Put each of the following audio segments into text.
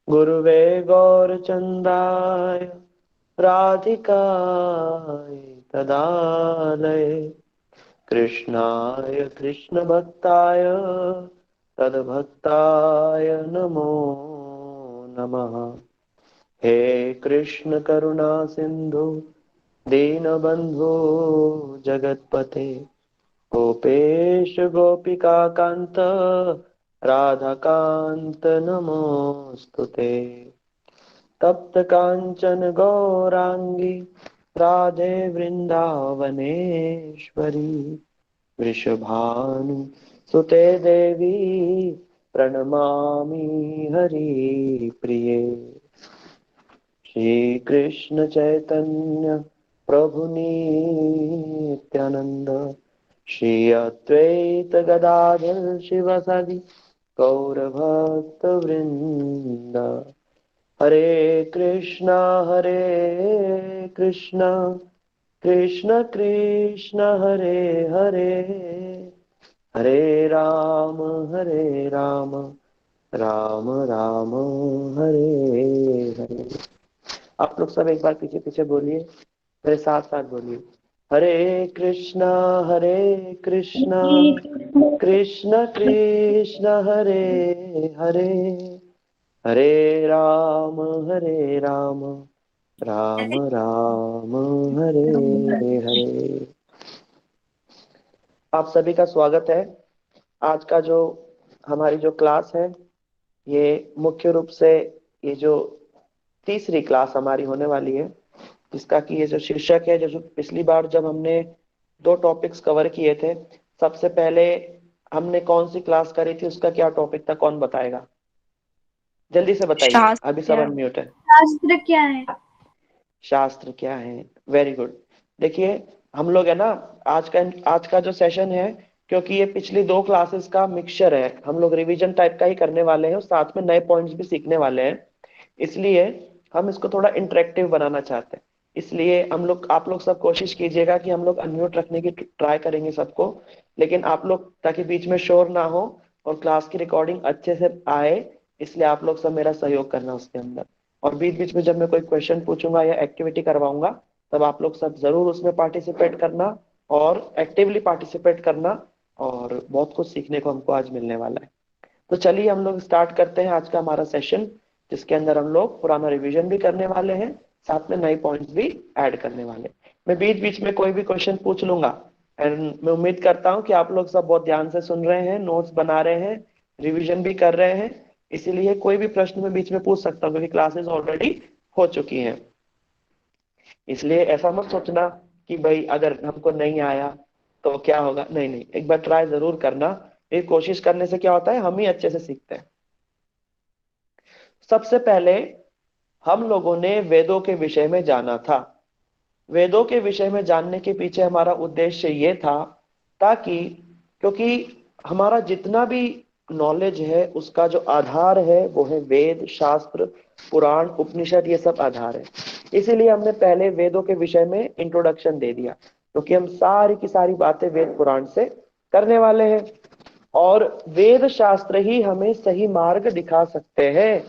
गुरुवे गौरचन्द्राय राधिकाय तदालये कृष्णाय कृष्णभक्ताय तद्भक्ताय नमो नमः। हे कृष्ण करुणा सिंधु दीनबंधु जगतपते गोपेश गोपिका कांत राधाकांत नमोस्तुते। तप्त कांचन गौरांगी राधे वृंदावनेश्वरी वृषभानु सुते देवी प्रणमामि हरिप्रिये। श्री कृष्ण चैतन्य प्रभु नित्यानंद श्री अद्वैत गदाधर शिवसदि गौरभक्त वृंद। हरे कृष्णा कृष्ण कृष्ण हरे हरे हरे राम राम राम हरे हरे। आप लोग सब एक बार पीछे पीछे बोलिए, मेरे साथ साथ बोलिए। हरे कृष्णा कृष्ण कृष्ण हरे हरे हरे राम राम राम हरे हरे। आप सभी का स्वागत है। आज का जो हमारी जो क्लास है, ये मुख्य रूप से ये जो तीसरी क्लास हमारी होने वाली है, जिसका कि ये जो शीर्षक है, जो पिछली बार जब हमने दो टॉपिक्स कवर किए थे, सबसे पहले हमने कौन सी क्लास करी थी, उसका क्या टॉपिक था, कौन बताएगा? जल्दी से बताइए, अभी सब अनम्यूट है। शास्त्र क्या है? शास्त्र क्या है, वेरी गुड। देखिए, हम लोग है ना, आज का जो सेशन है, क्योंकि ये पिछली दो क्लासेस का मिक्सचर है, हम लोग रिवीजन टाइप का ही करने वाले हैं और साथ में नए पॉइंट्स भी सीखने वाले हैं। इसलिए हम इसको थोड़ा इंटरेक्टिव बनाना चाहते हैं। इसलिए हम लोग, आप लोग सब कोशिश कीजिएगा कि हम लोग अनम्यूट रखने की ट्राई करेंगे सबको, लेकिन आप लोग, ताकि बीच में शोर ना हो और क्लास की रिकॉर्डिंग अच्छे से आए, इसलिए आप लोग सब मेरा सहयोग करना उसके अंदर। और बीच बीच में जब मैं कोई क्वेश्चन पूछूंगा या एक्टिविटी करवाऊंगा, तब आप लोग सब जरूर उसमें पार्टिसिपेट करना और एक्टिवली पार्टिसिपेट करना। और बहुत कुछ सीखने को हमको आज मिलने वाला है। तो चलिए हम लोग स्टार्ट करते हैं आज का हमारा सेशन, जिसके अंदर हम लोग पुराना रिवीजन भी करने वाले हैं, साथ में नए पॉइंट्स भी ऐड करने वाले हैं। मैं बीच बीच में कोई भी क्वेश्चन पूछ लूंगा, एंड मैं उम्मीद करता हूं कि आप लोग सब बहुत ध्यान से सुन रहे हैं, नोट्स बना रहे हैं, रिवीजन भी कर रहे हैं। इसीलिए कोई भी प्रश्न मैं बीच में पूछ सकता हूँ, क्योंकि क्लासेस ऑलरेडी हो चुकी हैं। इसलिए ऐसा मत सोचना कि भाई अगर हमको नहीं आया तो क्या होगा, नहीं नहीं, एक बार ट्राई जरूर करना। ये कोशिश करने से क्या होता है, हम ही अच्छे से सीखते हैं। सबसे पहले हम लोगों ने वेदों के विषय में जाना था। वेदों के विषय में जानने के पीछे हमारा उद्देश्य ये था, ताकि, क्योंकि हमारा जितना भी नॉलेज है उसका जो आधार है वो है वेद, शास्त्र, पुराण, उपनिषद, ये सब आधार है। इसीलिए हमने पहले वेदों के विषय में इंट्रोडक्शन दे दिया, क्योंकि हम सारी की सारी बातें वेद पुराण से करने वाले हैं। और वेद शास्त्र ही हमें सही मार्ग दिखा सकते हैं,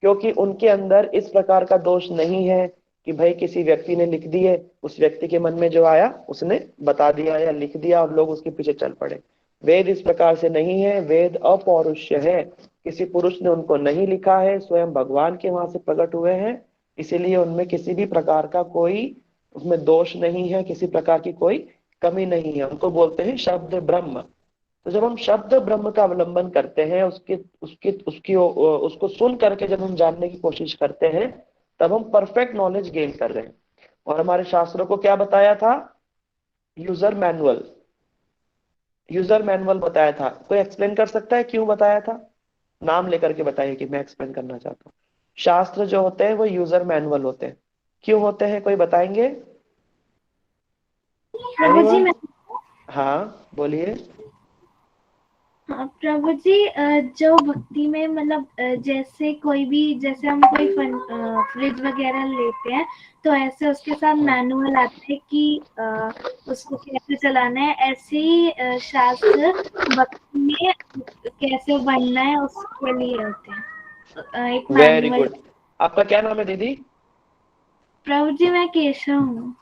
क्योंकि उनके अंदर इस प्रकार का दोष नहीं है कि भाई किसी व्यक्ति ने लिख दिए, उस व्यक्ति के मन में जो आया उसने बता दिया या लिख दिया और लोग उसके पीछे चल पड़े। वेद इस प्रकार से नहीं है, वेद अपौरुष्य है। किसी पुरुष ने उनको नहीं लिखा है, स्वयं भगवान के वहां से प्रकट हुए हैं। इसीलिए उनमें किसी भी प्रकार का कोई, उसमें दोष नहीं है, किसी प्रकार की कोई कमी नहीं है। उनको बोलते हैं शब्द ब्रह्म। तो जब हम शब्द ब्रह्म का अवलंबन करते हैं, उसके उसकी उसकी उसको सुन करके जब हम जानने की कोशिश करते हैं, तब हम परफेक्ट नॉलेज गेन कर रहे हैं। और हमारे शास्त्रों को क्या बताया था? User manual. यूजर मैनुअल बताया था। कोई एक्सप्लेन कर सकता है क्यों बताया था? नाम लेकर के बताइए कि मैं एक्सप्लेन करना चाहता हूँ। शास्त्र जो होते हैं वो यूजर मैनुअल होते हैं। क्यों होते हैं, कोई बताएंगे? प्रभु जी एनीवन? मैं हाँ, बोलिए। हाँ, प्रभु जी, जो भक्ति में मतलब जैसे कोई भी, जैसे हम कोई फ्रिज वगैरह लेते हैं, तो ऐसे उसके साथ हाँ, मैनुअल आता है कि उसको कैसे चलाना है। ऐसे ही शास्त्र भक्ति में कैसे बनना है उसके लिए होते हैं। एक वेरी मैनुअल। गुड। आपका क्या नाम है दीदी? प्रभु जी मैं केशव हूँ।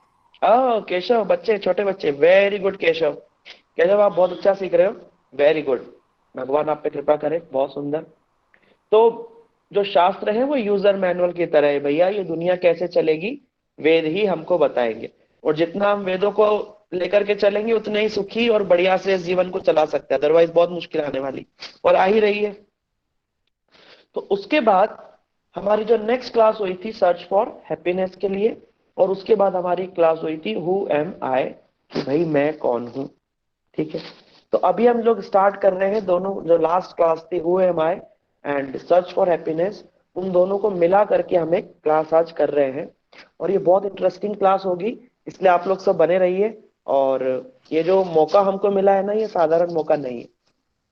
ओह केशव, बच्चे, छोटे बच्चे, वेरी गुड केशव। केशव आप बहुत अच्छा सीख रहे हो, वेरी गुड। भगवान आप पे कृपा करे, बहुत सुंदर। तो जो शास्त्र है वो यूजर मैनुअल की तरह है भैया, ये दुनिया कैसे चलेगी वेद ही हमको बताएंगे। और जितना हम वेदों को लेकर के चलेंगे उतने ही सुखी और बढ़िया से इस जीवन को चला सकते हैं, अदरवाइज बहुत मुश्किल आने वाली और आ ही रही है। तो उसके बाद हमारी जो नेक्स्ट क्लास हुई थी सर्च फॉर हैप्पीनेस के लिए, और उसके बाद हमारी क्लास हुई थी हु एम आई, कि भाई मैं कौन हूं। ठीक है। तो अभी हम लोग स्टार्ट कर रहे हैं दोनों, जो लास्ट क्लास थी who am I and search for happiness, उन दोनों को मिला करके हम एक क्लास आज कर रहे हैं। और ये बहुत इंटरेस्टिंग क्लास होगी, इसलिए आप लोग सब बने रहिए। और ये जो मौका हमको मिला है ना, ये साधारण मौका नहीं है।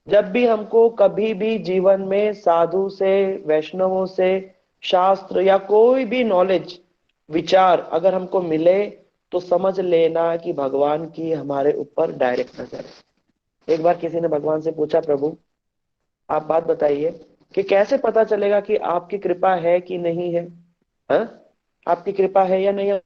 जब भी हमको कभी भी जीवन में साधु से, वैष्णवों से, शास्त्र या कोई भी नॉलेज, विचार अगर हमको मिले, तो समझ लेना कि भगवान की हमारे ऊपर डायरेक्ट नजर है। एक बार किसी ने भगवान से पूछा, प्रभु आप बात बताइए कि कैसे पता चलेगा कि आपकी कृपा है कि नहीं है। हाँ? आपकी कृपा है या नहीं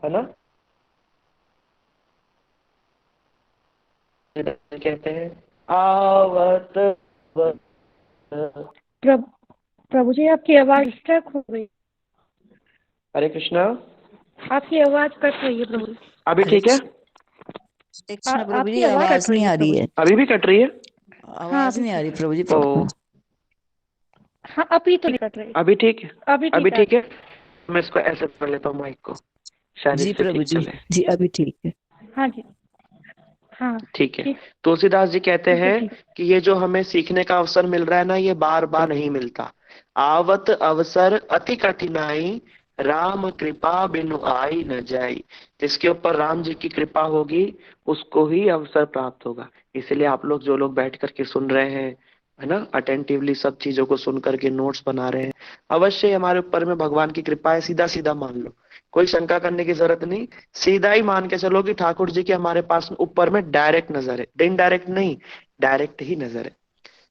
है ना? कहते हैं आवत प्रभु प्रभु जी आपकी आवाज स्ट्रक हो गई। हरे कृष्णा। आपकी आवाज कट रही है प्रभु जी। अभी ठीक है? कृष्ण प्रभु जी आपकी आवाज आवाज कट रही नहीं है आ रही प्रभु है। जी। अभी भी कट रही है? हाँ आवाज अभी नहीं आ ठीक रही है। प्रभु जी। ओ, हाँ अभी तो नहीं कट रही। अभी ठीक है? अभी अभी ठीक आ ठीक रही है। मैं इसको ऐसे कर लेता हूँ माइक को, शायद जी इससे प्रभु ठीक जी। चले। जी अभी ठीक है। है। हाँ जी। हाँ ठीक है। ठीक। तुलसीदास जी कहते ठीक है हैं ठीक है। कि ये जो हमें सीखने का अवसर मिल रहा है ना, ये बार बार नहीं मिलता। आवत अवसर अति कठिनाई, राम कृपा बिनु आई न जाई। जिसके ऊपर राम जी की कृपा होगी, उसको ही अवसर प्राप्त होगा। इसलिए आप लोग, जो लोग बैठ करके सुन रहे हैं, है ना, अटेंटिवली सब चीजों को सुन करके नोट्स बना रहे हैं, अवश्य ही हमारे ऊपर में भगवान की कृपा है, सीधा सीधा मान लो, कोई शंका करने की जरूरत नहीं। सीधा ही मान के चलो कि ठाकुर जी की हमारे पास ऊपर में डायरेक्ट नजर है, इनडायरेक्ट नहीं, डायरेक्ट ही नजर है।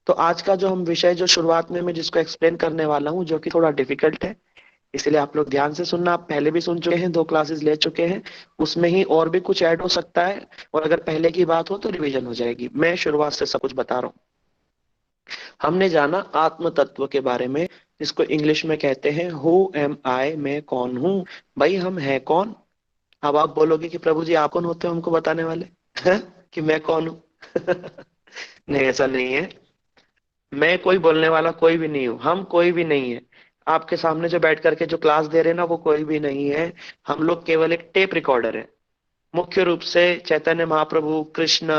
तो आज का जो हम विषय, जो शुरुआत में मैं जिसको एक्सप्लेन करने वाला हूँ, जो कि थोड़ा डिफिकल्ट है, इसलिए आप लोग ध्यान से सुनना। आप पहले भी सुन चुके हैं, 2 क्लासेस ले चुके हैं, उसमें ही और भी कुछ ऐड हो सकता है, और अगर पहले की बात हो तो रिवीजन हो जाएगी। मैं शुरुआत से सब कुछ बता रहा हूँ। हमने जाना आत्म तत्व के बारे में, जिसको इंग्लिश में कहते हैं हु एम आई, मैं कौन हूं। भाई हम हैं कौन? अब आप बोलोगे कि प्रभु जी आप कौन होते हो हमको बताने वाले हैं? कि मैं कौन हूं? नहीं, ऐसा नहीं है। मैं कोई बोलने वाला कोई भी नहीं हूँ, हम कोई भी नहीं है। आपके सामने जो बैठ करके जो क्लास दे रहे हैं ना, वो कोई भी नहीं है। हम लोग केवल एक टेप रिकॉर्डर है। मुख्य रूप से चैतन्य महाप्रभु, कृष्ण,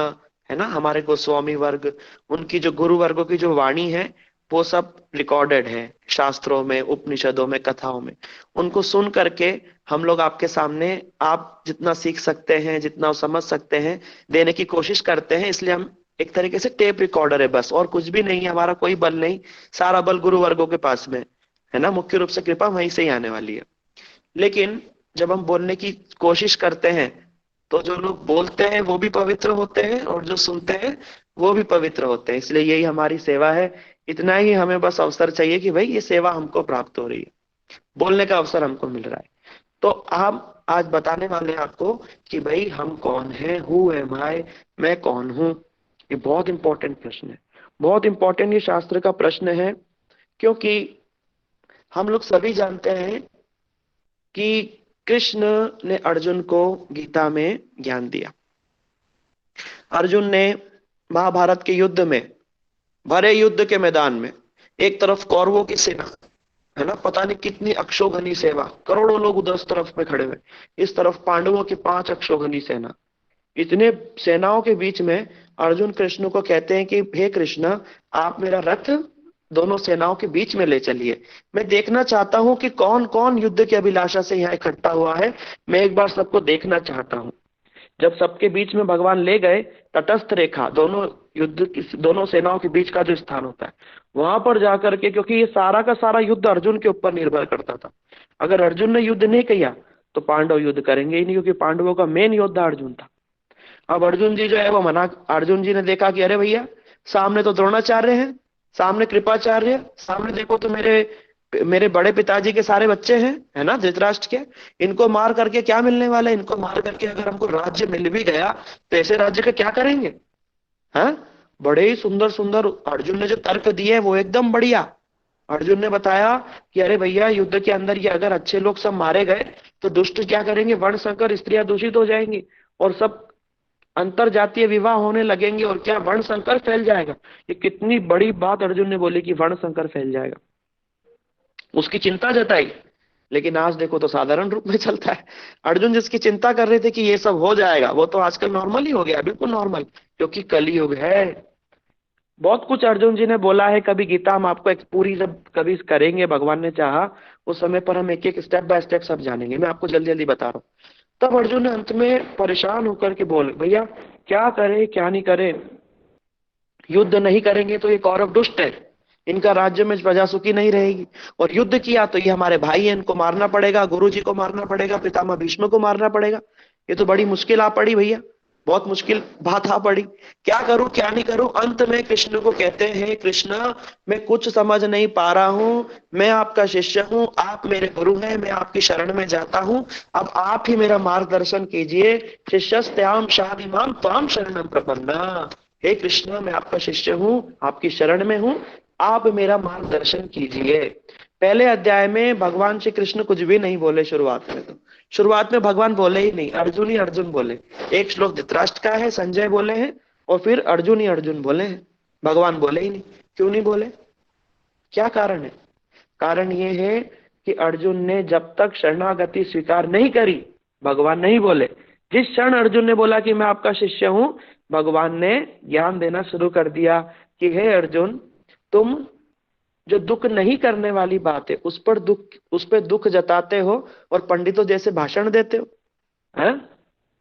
है ना, हमारे गोस्वामी वर्ग, उनकी जो गुरु वर्गों की जो वाणी है, वो सब रिकॉर्डेड है शास्त्रों में, उपनिषदों में, कथाओं में। उनको सुन करके हम लोग आपके सामने, आप जितना सीख सकते हैं, जितना समझ सकते हैं, देने की कोशिश करते हैं। इसलिए हम एक तरीके से टेप रिकॉर्डर है बस, और कुछ भी नहीं है। हमारा कोई बल नहीं, सारा बल गुरु वर्गों के पास में है ना। मुख्य रूप से कृपा वहीं से ही आने वाली है। लेकिन जब हम बोलने की कोशिश करते हैं, तो जो लोग बोलते हैं वो भी पवित्र होते हैं, और जो सुनते हैं वो भी पवित्र होते हैं। इसलिए यही हमारी सेवा है। इतना ही हमें बस अवसर चाहिए कि भाई ये सेवा हमको प्राप्त हो रही है, बोलने का अवसर हमको मिल रहा है। तो हम आज बताने वाले हैं आपको कि भाई हम कौन है, हु एम आई, मैं कौन हूं। ये बहुत इंपॉर्टेंट प्रश्न है, बहुत इंपॉर्टेंट ये शास्त्र का प्रश्न है। क्योंकि हम लोग सभी जानते हैं कि कृष्ण ने अर्जुन को गीता में ज्ञान दिया। अर्जुन ने महाभारत के युद्ध में, भरे युद्ध के मैदान में, एक तरफ कौरवों की सेना, है ना, पता नहीं कितनी अक्षोघनी सेवा, करोड़ों लोग उधर उस तरफ में खड़े हुए, इस तरफ पांडवों की 5 अक्षोघनी सेना, इतने सेनाओं के बीच में अर्जुन कृष्ण को कहते हैं कि हे कृष्ण, आप मेरा रथ दोनों सेनाओं के बीच में ले चलिए। मैं देखना चाहता हूं कि कौन कौन युद्ध की अभिलाषा से यहाँ इकट्ठा हुआ है। मैं एक बार सबको देखना चाहता हूँ। जब सबके बीच में भगवान ले गए, तटस्थ रेखा, दोनों युद्ध की दोनों सेनाओं के बीच का जो स्थान होता है, वहां पर जाकर के, क्योंकि ये सारा का सारा युद्ध अर्जुन के ऊपर निर्भर करता था। अगर अर्जुन ने युद्ध नहीं किया तो पांडव युद्ध करेंगे ही नहीं, क्योंकि पांडवों का मेन योद्धा अर्जुन था। अब अर्जुन जी जो है वो मना, अर्जुन जी ने देखा कि अरे भैया सामने तो द्रोणाचार्य हैं, सामने कृपाचार्य, सामने देखो तो मेरे मेरे बड़े पिताजी के सारे बच्चे हैं, है ना, धृतराष्ट्र के। इनको मार करके क्या मिलने वाला है? इनको मार करके अगर हमको राज्य मिल भी गया तो ऐसे राज्य का क्या करेंगे? हाँ, बड़े ही सुंदर सुंदर अर्जुन ने जो तर्क दिए हैं वो एकदम बढ़िया। अर्जुन ने बताया कि अरे भैया युद्ध के अंदर ये अगर अच्छे लोग सब मारे गए तो दुष्ट क्या करेंगे? वर्ण संकर, स्त्रियां दूषित हो जाएंगी और सब अंतर जातीय विवाह होने लगेंगे और क्या वर्ण संकर फैल जाएगा। ये कितनी बड़ी बात अर्जुन ने बोली कि वर्ण संकर फैल जाएगा, उसकी चिंता जताई। लेकिन आज देखो तो साधारण रूप में चलता है। अर्जुन जिसकी चिंता कर रहे थे कि ये सब हो जाएगा, वो तो आजकल नॉर्मल ही हो गया, बिल्कुल नॉर्मल, क्योंकि कलयुग है। बहुत कुछ अर्जुन जी ने बोला है, कभी गीता हम आपको एक पूरी जब कभी करेंगे भगवान ने चाहा उस समय पर हम एक एक स्टेप बाय स्टेप सब जानेंगे। मैं आपको जल्दी जल्दी बता रहा हूँ। तब अर्जुन ने अंत में परेशान होकर के बोले, भैया क्या करे क्या नहीं करे, युद्ध नहीं करेंगे तो ये कौरव दुष्ट है, इनका राज्य में प्रजा सुखी नहीं रहेगी, और युद्ध किया तो ये हमारे भाई हैं, इनको मारना पड़ेगा, गुरु जी को मारना पड़ेगा, पितामह भीष्म को मारना पड़ेगा। ये तो बड़ी मुश्किल आ पड़ी भैया, बहुत मुश्किल बात आ पड़ी, क्या करूं क्या नहीं करूं। अंत में कृष्ण को कहते हैं, कृष्ण मैं कुछ समझ नहीं पा रहा हूं, मैं आपका शिष्य हूं, आप मेरे गुरु हैं, मैं आपकी शरण में जाता हूं, अब आप ही मेरा मार्गदर्शन कीजिए। शिष्यस्त्याम शादिमाम त्वाम शरणम प्रपन्ना, हे कृष्ण मैं आपका शिष्य हूं, आपकी शरण में हूं, आप मेरा मार्गदर्शन कीजिए। पहले अध्याय में भगवान श्री कृष्ण कुछ भी नहीं बोले शुरुआत में, तो शुरुआत में भगवान बोले ही नहीं, अर्जुन ही अर्जुन बोले। एक श्लोक धृतराष्ट्र का है, संजय बोले हैं, और फिर अर्जुन ही अर्जुन बोले हैं, भगवान बोले ही नहीं। क्यों नहीं बोले? क्या कारण है? कारण ये है कि अर्जुन ने जब तक शरणागति स्वीकार नहीं करी, भगवान नहीं बोले। जिस क्षण अर्जुन ने बोला कि मैं आपका शिष्य हूं, भगवान ने ज्ञान देना शुरू कर दिया कि हे अर्जुन, तुम जो दुख नहीं करने वाली बात है उस पर दुख जताते हो और पंडितों जैसे भाषण देते हो, हैं?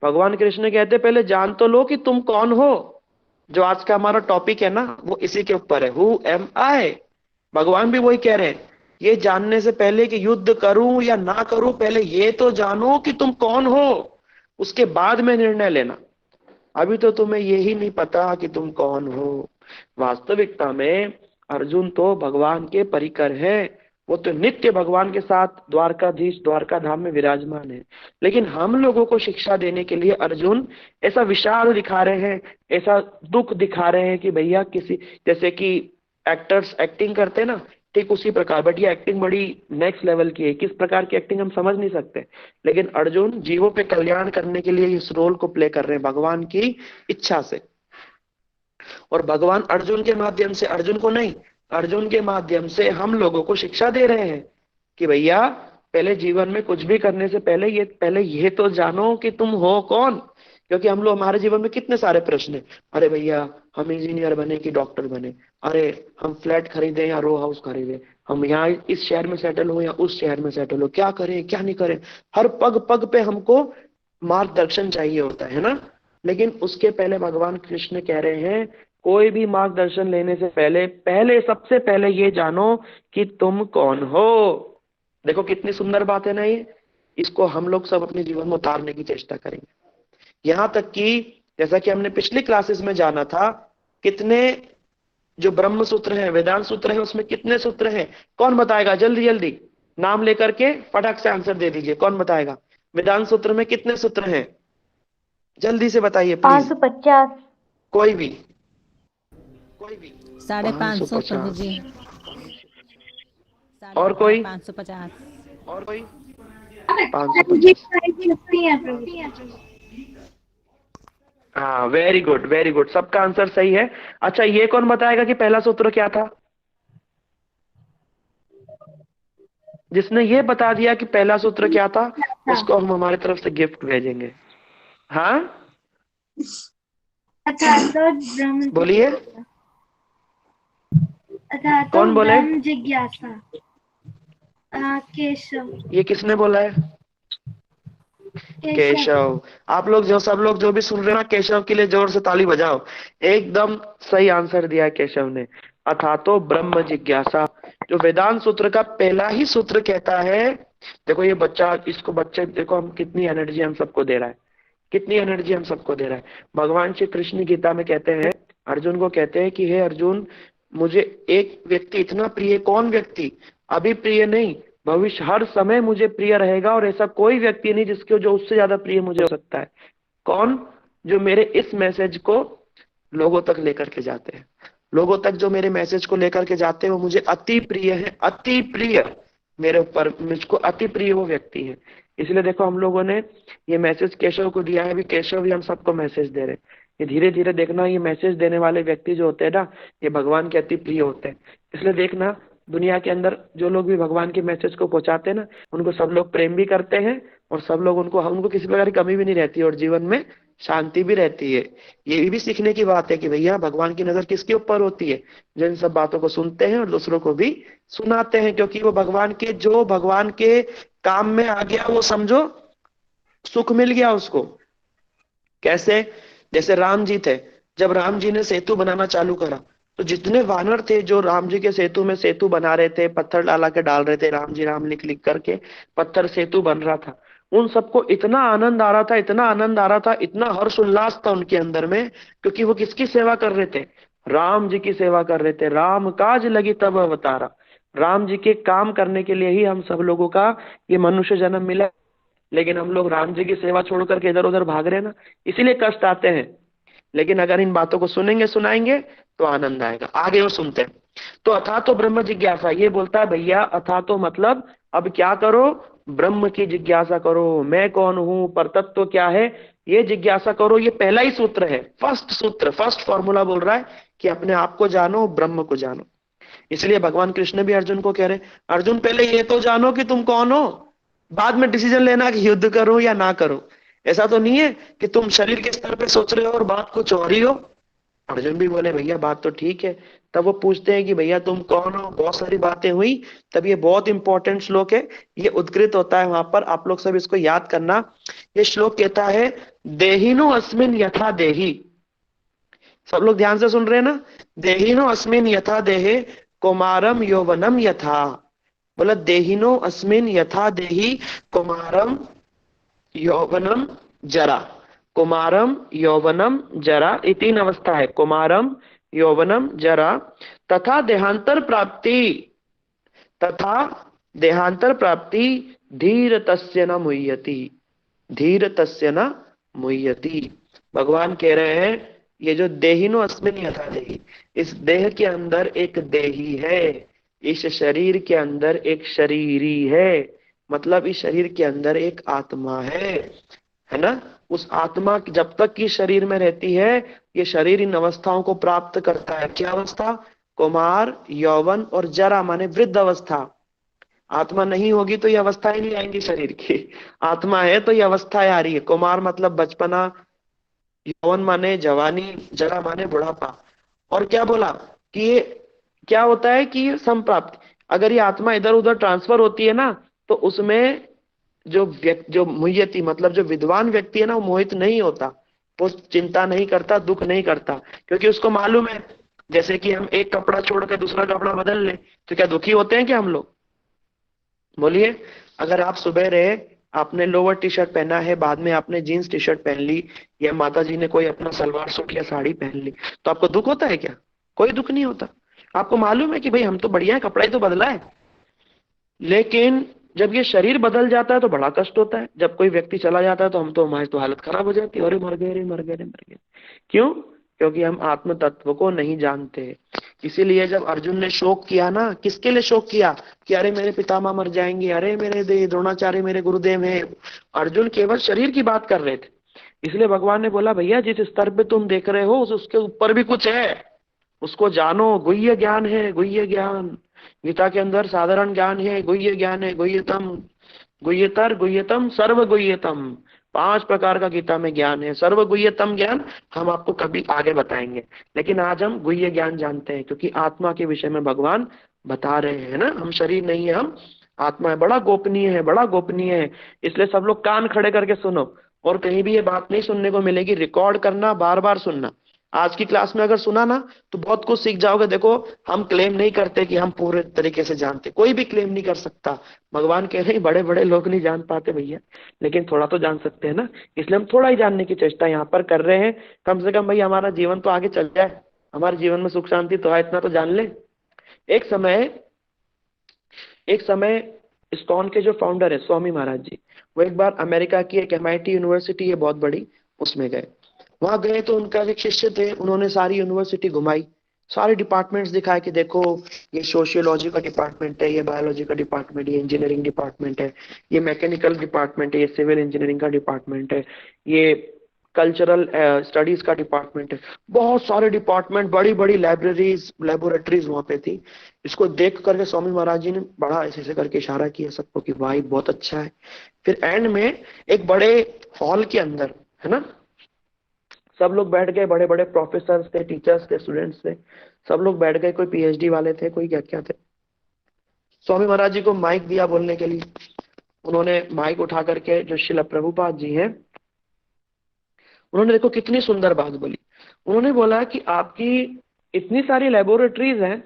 भगवान कृष्ण कहते पहले जान तो लो कि तुम कौन हो। जो आज का हमारा टॉपिक है ना वो इसी के ऊपर है, हु एम आई। भगवान भी वही कह रहे हैं, ये जानने से पहले कि युद्ध करूं या ना करूं, पहले ये तो जानो कि तुम कौन हो, उसके बाद में निर्णय लेना। अभी तो तुम्हें यही नहीं पता कि तुम कौन हो। वास्तविकता में अर्जुन तो भगवान के परिकर है, वो तो नित्य भगवान के साथ द्वारकाधीश द्वारका धाम में विराजमान है। लेकिन हम लोगों को शिक्षा देने के लिए अर्जुन ऐसा विशाल दिखा रहे हैं, ऐसा दुख दिखा रहे हैं कि भैया किसी, जैसे कि एक्टर्स एक्टिंग करते हैं ना, ठीक उसी प्रकार, बट ये एक्टिंग बड़ी नेक्स्ट लेवल की है। किस प्रकार की एक्टिंग हम समझ नहीं सकते, लेकिन अर्जुन जीवों पे कल्याण करने के लिए इस रोल को प्ले कर रहे हैं भगवान की इच्छा से। और भगवान अर्जुन के माध्यम से, अर्जुन को नहीं, अर्जुन के माध्यम से हम लोगों को शिक्षा दे रहे हैं कि भैया पहले जीवन में कुछ भी करने से पहले ये तो जानो कि तुम हो कौन। क्योंकि हम लोग, हमारे जीवन में कितने सारे प्रश्न हैं, अरे भैया हम इंजीनियर बने कि डॉक्टर बने, अरे हम फ्लैट खरीदे या रो हाउस खरीदे, हम यहाँ इस शहर में सेटल हो या उस शहर में सेटल हो, क्या करें क्या नहीं करें। हर पग पग पे हमको मार्गदर्शन चाहिए होता है ना। लेकिन उसके पहले भगवान कृष्ण कह रहे हैं, कोई भी मार्गदर्शन लेने से पहले सबसे पहले ये जानो कि तुम कौन हो। देखो कितनी सुंदर बात है ना ये। इसको हम लोग सब अपने जीवन में उतारने की चेष्टा करेंगे। यहां तक कि जैसा कि हमने पिछली क्लासेस में जाना था, कितने जो ब्रह्म सूत्र है, वेदांत सूत्र है, उसमें कितने सूत्र हैं? कौन बताएगा? जल्दी जल्दी नाम लेकर के फटाक से आंसर दे दीजिए। कौन बताएगा? वेदांत सूत्र में कितने सूत्र हैं? जल्दी से बताइए प्लीज। 550। कोई भी 550 प्रभु जी। और कोई? 550। और कोई? प्रभु जी 550। हाँ, वेरी गुड वेरी गुड, सबका आंसर सही है। अच्छा, ये कौन बताएगा कि पहला सूत्र क्या था? जिसने ये बता दिया कि पहला सूत्र क्या था, उसको हम हमारी तरफ से गिफ्ट भेजेंगे। हाँ बोलिए, कौन बोले? ब्रह्म जिज्ञासा। केशव। ये किसने बोला है? केशव। आप लोग जो, सब लोग जो भी सुन रहे हैं ना, केशव के लिए जोर से ताली बजाओ। एकदम सही आंसर दिया है केशव ने। अथातो ब्रह्म जिज्ञासा, जो वेदांत सूत्र का पहला ही सूत्र कहता है। देखो ये बच्चा, इसको बच्चे देखो हम कितनी एनर्जी हम सबको दे रहा है, कितनी एनर्जी हम सबको दे रहा है। भगवान श्री कृष्ण गीता में कहते हैं, अर्जुन को कहते हैं कि हे अर्जुन, मुझे एक व्यक्ति इतना प्रिय, कौन व्यक्ति, अभी प्रिय नहीं, भविष्य हर समय मुझे प्रिय रहेगा, और ऐसा कोई व्यक्ति नहीं जिसको जो उससे ज्यादा प्रिय मुझे हो सकता है। कौन? जो मेरे इस मैसेज को लोगों तक लेकर के जाते हैं, लोगों तक जो मेरे मैसेज को लेकर के जाते हैं वो मुझे अति प्रिय है, अति प्रिय, मेरे ऊपर मुझको अति प्रिय वो व्यक्ति है। इसलिए देखो हम लोगों ने ये मैसेज केशव को दिया है, अभी केशव भी हम सबको मैसेज दे रहे हैं। ये धीरे धीरे देखना, ये मैसेज देने वाले व्यक्ति जो होते हैं ना, ये भगवान के अति प्रिय होते हैं। इसलिए देखना दुनिया के अंदर जो लोग भी भगवान के मैसेज को पहुंचाते हैं ना, उनको सब लोग प्रेम भी करते हैं, और सब लोग उनको उनको किसी प्रकार की कमी भी नहीं रहती, और जीवन में शांति भी रहती है। ये भी सीखने की बात है कि भैया भगवान की नजर किसके ऊपर होती है? जो इन सब बातों को सुनते हैं और दूसरों को भी सुनाते हैं, क्योंकि वो भगवान के, जो भगवान के काम में आ गया वो समझो सुख मिल गया उसको। कैसे? जैसे राम जी थे, जब राम जी ने सेतु बनाना चालू करा, तो जितने वानर थे जो राम जी के सेतु में सेतु बना रहे थे, पत्थर डाला के डाल रहे थे, राम जी राम लिख लिख करके पत्थर सेतु बन रहा था, उन सबको इतना आनंद आ रहा था, इतना आनंद आ रहा था, इतना हर्ष उल्लास था उनके अंदर में, क्योंकि वो किसकी सेवा कर रहे थे? राम जी की सेवा कर रहे थे। राम काज लगी तब अवतारा, राम जी के काम करने के लिए ही हम सब लोगों का ये मनुष्य जन्म मिला। लेकिन हम लोग राम जी की सेवा छोड़ करके इधर उधर भाग रहे हैं ना, इसीलिए कष्ट आते हैं। लेकिन अगर इन बातों को सुनेंगे, सुनाएंगे, तो आनंद आएगा। आगे वो सुनते हैं, तो अथा तो ब्रह्म जिज्ञासा, ये बोलता है भैया अथा तो मतलब अब क्या करो? ब्रह्म की जिज्ञासा करो, मैं कौन हूं, परतत्व क्या है, ये जिज्ञासा करो। ये पहला ही सूत्र है, फर्स्ट सूत्र, फर्स्ट फॉर्मूला बोल रहा है कि अपने आप को जानो, ब्रह्म को जानो। इसलिए भगवान कृष्ण भी अर्जुन को कह रहे, अर्जुन पहले ये तो जानो कि तुम कौन हो, बाद में डिसीजन लेना कि युद्ध करो या ना करो। ऐसा तो नहीं है कि तुम शरीर के स्तर पे सोच रहे हो और बात कुछ और ही हो। अर्जुन भी बोले भैया बात तो ठीक है। तब वो पूछते हैं कि भैया तुम कौन हो, बहुत सारी बातें हुई। तब ये बहुत इंपॉर्टेंट श्लोक है, ये उद्धृत होता है वहां पर, आप लोग सब इसको याद करना। ये श्लोक कहता है देहिनो अस्मिन यथा देही, सब लोग ध्यान से सुन रहे हैं ना? देहिनो अस्मिन यथा देहे कुमारम यौवनम यथा, बोला देहिनो अस्मिन यथा देही कुमारम यौवनम जरा, कुमारम यौवनम जरा, ये तीन अवस्था है, कुमारम यौवनम जरा, तथा देहांतर प्राप्ति, तथा देहांतर प्राप्ति धीर तस्य न मुह्यति, धीर तस्य न मुह्यति। भगवान कह रहे हैं ये जो देहिनो अस्मिन यथा देही, इस देह के अंदर एक देही है, इस शरीर के अंदर एक शरीरी है, मतलब इस शरीर के अंदर एक आत्मा है ना? उस आत्मा जब तक की शरीर में रहती है, ये शरीर इन अवस्थाओं को प्राप्त करता है। क्या अवस्था? कुमार, यौवन और जरा माने वृद्ध अवस्था। आत्मा नहीं होगी तो ये अवस्था ही नहीं आएंगी शरीर की, आत्मा है तो ये अवस्थाएं आ रही है। कुमार मतलब बचपना, यौवन माने जवानी, जरा माने बुढ़ापा। और क्या बोला कि ये क्या होता है कि ये संप्राप्ति, अगर ये आत्मा इधर उधर ट्रांसफर होती है ना, तो उसमें जो मुह्यति मतलब जो विद्वान व्यक्ति है ना, वो मोहित नहीं होता, वो चिंता नहीं करता, दुख नहीं करता, क्योंकि उसको मालूम है। जैसे कि हम एक कपड़ा छोड़ के दूसरा कपड़ा बदल ले, तो क्या दुखी होते हैं क्या हम लोग? बोलिए। अगर आप सुबह रहे, आपने लोअर टी शर्ट पहना है, बाद में आपने जीन्स टी शर्ट पहन ली, या माता जी ने कोई अपना सलवार सूट या साड़ी पहन ली, तो आपको दुख होता है क्या? कोई दुख नहीं होता। आपको मालूम है कि भाई हम तो बढ़िया है, कपड़ा ही तो बदला है। लेकिन जब ये शरीर बदल जाता है तो बड़ा कष्ट होता है। जब कोई व्यक्ति चला जाता है तो हमारी तो हालत खराब हो जाती है, अरे मर गए, रे मर गए, रे मर गए। क्यों? क्योंकि हम आत्म तत्व को नहीं जानते। इसीलिए जब अर्जुन ने शोक किया ना, किसके लिए शोक किया? कि अरे मेरे पितामह मर जाएंगे, अरे मेरे द्रोणाचार्य मेरे गुरुदेव हैं। अर्जुन केवल शरीर की बात कर रहे थे। इसलिए भगवान ने बोला भैया जिस स्तर पे तुम देख रहे हो उसके ऊपर भी कुछ है, उसको जानो। गुह्य ज्ञान है, गुह्य ज्ञान। गीता के अंदर साधारण ज्ञान है, गुह्य ज्ञान है, गुह्यतम, गुह्यतर, गुह्यतम, सर्व गुह्यतम। 5 प्रकार का गीता में ज्ञान है। सर्व गुह्यतम ज्ञान हम आपको कभी आगे बताएंगे, लेकिन आज हम गुह्य ज्ञान जानते हैं, क्योंकि आत्मा के विषय में भगवान बता रहे हैं ना। हम शरीर नहीं है, हम आत्मा है। बड़ा गोपनीय है, बड़ा गोपनीय है। इसलिए सब लोग कान खड़े करके सुनो, और कहीं भी ये बात नहीं सुनने को मिलेगी। रिकॉर्ड करना, बार बार सुनना। आज की क्लास में अगर सुना ना तो बहुत कुछ सीख जाओगे। देखो, हम क्लेम नहीं करते कि हम पूरे तरीके से जानते, कोई भी क्लेम नहीं कर सकता। भगवान कह रहे हैं बड़े बड़े लोग नहीं जान पाते भैया, लेकिन थोड़ा तो जान सकते हैं ना, इसलिए हम थोड़ा ही जानने की चेष्टा यहाँ पर कर रहे हैं। कम से कम भैया हमारा जीवन तो आगे चल जाए, हमारे जीवन में सुख शांति तो है, इतना तो जान ले। एक समय एक समय इस्कॉन के जो फाउंडर है स्वामी महाराज जी, वो एक बार अमेरिका की एक MIT यूनिवर्सिटी है बहुत बड़ी, उसमें गए। वहां गए तो उनका एक शिष्य थे, उन्होंने सारी यूनिवर्सिटी घुमाई, सारे डिपार्टमेंट्स दिखाए कि देखो ये सोशियोलॉजी का डिपार्टमेंट है, ये बायोलॉजी का डिपार्टमेंट, ये इंजीनियरिंग डिपार्टमेंट है, ये मैकेनिकल डिपार्टमेंट है, ये सिविल इंजीनियरिंग का डिपार्टमेंट है, ये कल्चरल स्टडीज का डिपार्टमेंट है। बहुत सारे डिपार्टमेंट, बड़ी बड़ी लाइब्रेरीज लेबोरेटरीज वहां पे थी। इसको देख करके स्वामी महाराज जी ने बड़ा ऐसे ऐसे करके इशारा किया सबको कि भाई बहुत अच्छा है। फिर एंड में एक बड़े हॉल के अंदर, है ना, सब लोग बैठ गए, बड़े बड़े प्रोफेसर थे, टीचर्स थे, स्टूडेंट्स थे, सब लोग बैठ गए, कोई PhD वाले थे, कोई क्या क्या थे। स्वामी महाराज जी को माइक दिया बोलने के लिए। उन्होंने माइक उठा करके, जो शिला प्रभुपाद जी हैं, उन्होंने देखो कितनी सुंदर बात बोली। उन्होंने बोला कि आपकी इतनी सारी लेबोरेटरीज हैं,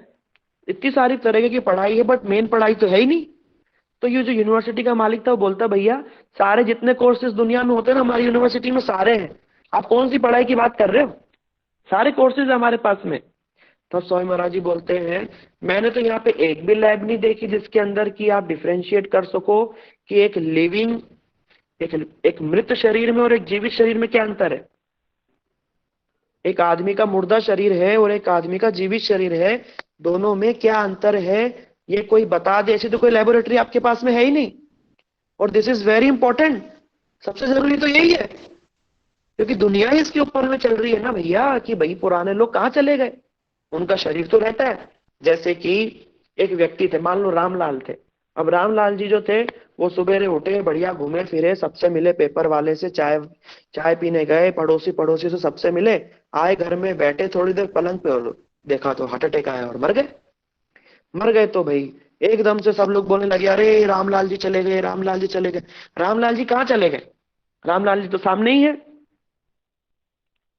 इतनी सारी तरह की पढ़ाई है, बट मेन पढ़ाई तो है ही नहीं। तो ये जो यूनिवर्सिटी का मालिक था वो बोलता, भैया सारे जितने कोर्सेज दुनिया में होते हैं ना, हमारी यूनिवर्सिटी में सारे हैं, आप कौन सी पढ़ाई की बात कर रहे हो, सारे कोर्सेज हमारे पास में। तो स्वामी महाराज जी बोलते हैं, मैंने तो यहाँ पे एक भी लैब नहीं देखी जिसके अंदर की आप डिफ्रेंशिएट कर सको कि एक लिविंग, एक मृत शरीर में और एक जीवित शरीर में क्या अंतर है। एक आदमी का मुर्दा शरीर है और एक आदमी का जीवित शरीर है, दोनों में क्या अंतर है, ये कोई बता दे। ऐसी तो कोई लेबोरेटरी आपके पास में है ही नहीं। और दिस इज वेरी इंपॉर्टेंट, सबसे जरूरी तो यही है, क्योंकि दुनिया ही इसके ऊपर में चल रही है ना भैया, कि भाई पुराने लोग कहाँ चले गए, उनका शरीर तो रहता है। जैसे कि एक व्यक्ति थे, मान लो रामलाल थे। अब रामलाल जी जो थे, वो सुबेरे उठे, बढ़िया घूमे फिरे, सबसे मिले, पेपर वाले से चाय चाय पीने गए, पड़ोसी पड़ोसी से सबसे मिले, आए घर में बैठे थोड़ी देर पलंग पे और देखा तो हार्ट अटैक आया और मर गए। मर गए तो भाई एकदम से सब लोग बोलने लगे, अरे रामलाल जी चले गए, रामलाल जी चले गए। रामलाल जी कहाँ चले गए, रामलाल जी तो सामने ही है।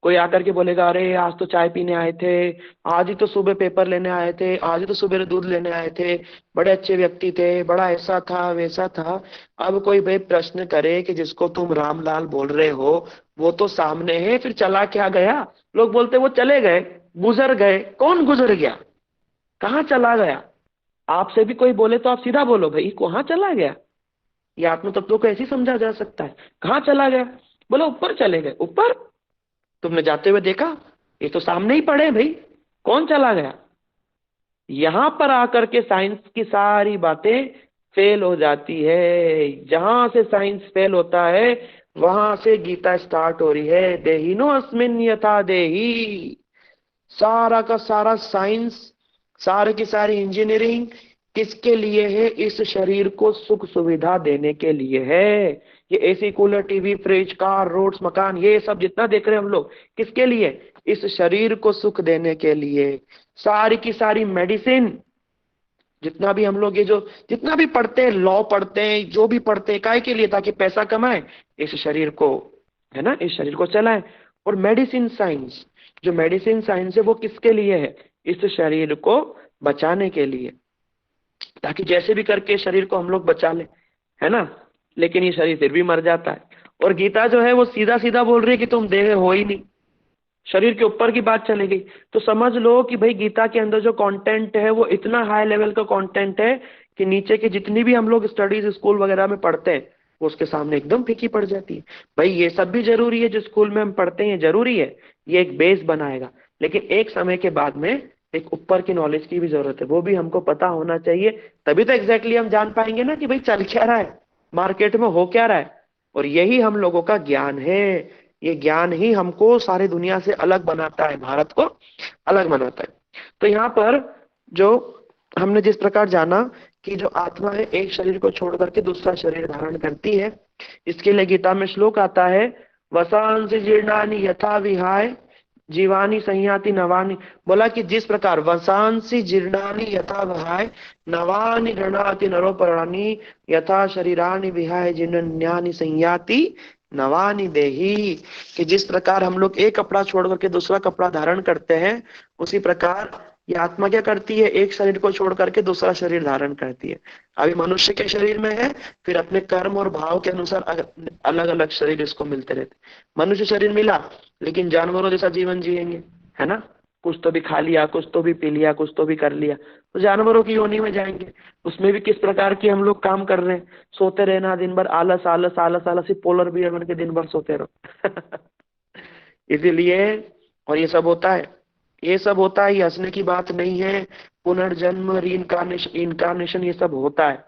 कोई आकर के बोलेगा, अरे आज तो चाय पीने आए थे, आज ही तो सुबह पेपर लेने आए थे, आज ही तो सुबह दूध लेने आए थे, बड़े अच्छे व्यक्ति थे, बड़ा ऐसा था वैसा था। अब कोई भाई प्रश्न करे कि जिसको तुम रामलाल बोल रहे हो वो तो सामने है, फिर चला क्या गया। लोग बोलते वो चले गए, गुजर गए। कौन गुजर गया, कहाँ चला गया। आपसे भी कोई बोले तो आप सीधा बोलो, भाई कहाँ चला गया। ये आत्म तत्व को ऐसे ही समझा जा सकता है। कहाँ चला गया, बोलो ऊपर चले गए। ऊपर तुमने जाते हुए देखा, ये तो सामने ही पड़े भाई, कौन चला गया। यहां पर आकर के साइंस की सारी बातें फेल हो जाती है। जहां से साइंस फेल होता है वहां से गीता स्टार्ट हो रही है। देहिनो अस्मिन यथा देही, सारा का सारा साइंस, सारी की सारी इंजीनियरिंग किसके लिए है, इस शरीर को सुख सुविधा देने के लिए है। ये AC, cooler, TV, fridge, car, roads, मकान, ये सब जितना देख रहे हैं हम लोग, किसके लिए, इस शरीर को सुख देने के लिए। सारी की सारी मेडिसिन, जितना भी हम लोग ये जो जितना भी पढ़ते हैं, लॉ पढ़ते हैं, जो भी पढ़ते हैं, काय के लिए, ताकि पैसा कमाए, इस शरीर को, है ना, इस शरीर को चलाएं। और मेडिसिन साइंस, जो मेडिसिन साइंस है वो किसके लिए है, इस शरीर को बचाने के लिए, ताकि जैसे भी करके शरीर को हम लोग बचा ले, है ना। लेकिन ये शरीर फिर भी मर जाता है। और गीता जो है वो सीधा सीधा बोल रही है कि तुम देह हो ही नहीं, शरीर के ऊपर की बात चली गई। तो समझ लो कि भाई गीता के अंदर जो कंटेंट है वो इतना हाई लेवल का कंटेंट है कि नीचे की जितनी भी हम लोग स्टडीज स्कूल वगैरह में पढ़ते हैं वो उसके सामने एकदम फीकी पड़ जाती है। भाई ये सब भी जरूरी है, जो स्कूल में हम पढ़ते हैं जरूरी है, ये एक बेस बनाएगा, लेकिन एक समय के बाद में एक ऊपर की नॉलेज की भी जरूरत है, वो भी हमको पता होना चाहिए। तभी तो एग्जैक्टली हम जान पाएंगे ना कि भाई चल क्या रहा है, मार्केट में हो क्या रहा है। और यही हम लोगों का ज्ञान है। ये ज्ञान ही हमको सारी दुनिया से अलग बनाता है, भारत को अलग बनाता है। तो यहाँ पर जो हमने जिस प्रकार जाना कि जो आत्मा है एक शरीर को छोड़ करके दूसरा शरीर धारण करती है, इसके लिए गीता में श्लोक आता है, वसांसि जीर्णानि यथा विहाय जीवानी संयाति नवानी। बोला कि जिस प्रकार वसांसि जीर्णानि यथा विहाय नवानि गृणाति नरोपराणि यथा शरीरानि विहाय जीर्णानि संयाति नवानि देही, कि जिस प्रकार हम लोग एक कपड़ा छोड़ करके दूसरा कपड़ा धारण करते हैं, उसी प्रकार ये आत्मा क्या करती है, एक शरीर को छोड़ करके दूसरा शरीर धारण करती है। अभी मनुष्य के शरीर में है, फिर अपने कर्म और भाव के अनुसार अलग अलग शरीर इसको मिलते रहते। मनुष्य शरीर मिला, लेकिन जानवरों जैसा जीवन जिएंगे, है ना। कुछ तो भी खा लिया, कुछ तो भी पी लिया, कुछ तो भी कर लिया, तो जानवरों की योनि में जाएंगे। उसमें भी किस प्रकार की हम लोग काम कर रहे हैं, सोते रहना दिन भर, आलस आलस आलस आलस, पोलर बियर बन के दिन भर सोते रहो। इसीलिए, और ये सब होता है, ये सब होता है, ये हंसने की बात नहीं है। पुनर्जन्म, रीइंकारनेशन, इनकारनेशन, ये सब होता है।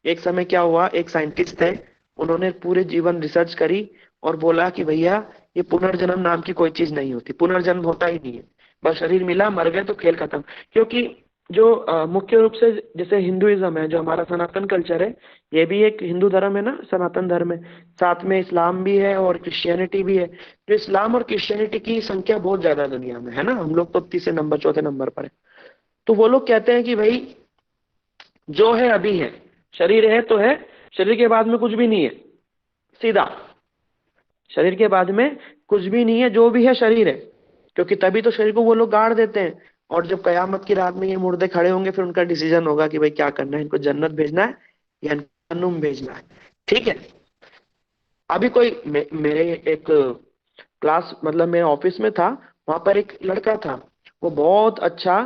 एक समय क्या हुआ, एक साइंटिस्ट थे, उन्होंने पूरे जीवन रिसर्च करी और बोला कि भैया ये पुनर्जन्म नाम की कोई चीज नहीं होती, पुनर्जन्म होता ही नहीं है, बस शरीर मिला, मर गए तो खेल खत्म। क्योंकि जो मुख्य रूप से जैसे हिंदुइज्म है, जो हमारा सनातन कल्चर है, ये भी एक हिंदू धर्म है ना, सनातन धर्म है, साथ में इस्लाम भी है और क्रिश्चियनिटी भी है। जो इस्लाम और क्रिश्चियनिटी की संख्या बहुत ज्यादा है दुनिया में, है ना, हम लोग तो तीसरे नंबर चौथे नंबर पर है। तो वो लोग कहते हैं कि भाई जो है अभी है, शरीर है तो है, शरीर के बाद में कुछ भी नहीं है, सीधा शरीर के बाद में कुछ भी नहीं है, जो भी है शरीर है। क्योंकि तभी तो शरीर को वो लोग गाड़ देते हैं, और जब कयामत की रात में ये मुर्दे खड़े होंगे, फिर उनका डिसीजन होगा कि भाई क्या करना है, इनको जन्नत भेजना है या जहन्नुम भेजना है। ठीक है। अभी कोई मेरे एक क्लास, मतलब मैं ऑफिस में था, वहां पर एक लड़का था, वो बहुत अच्छा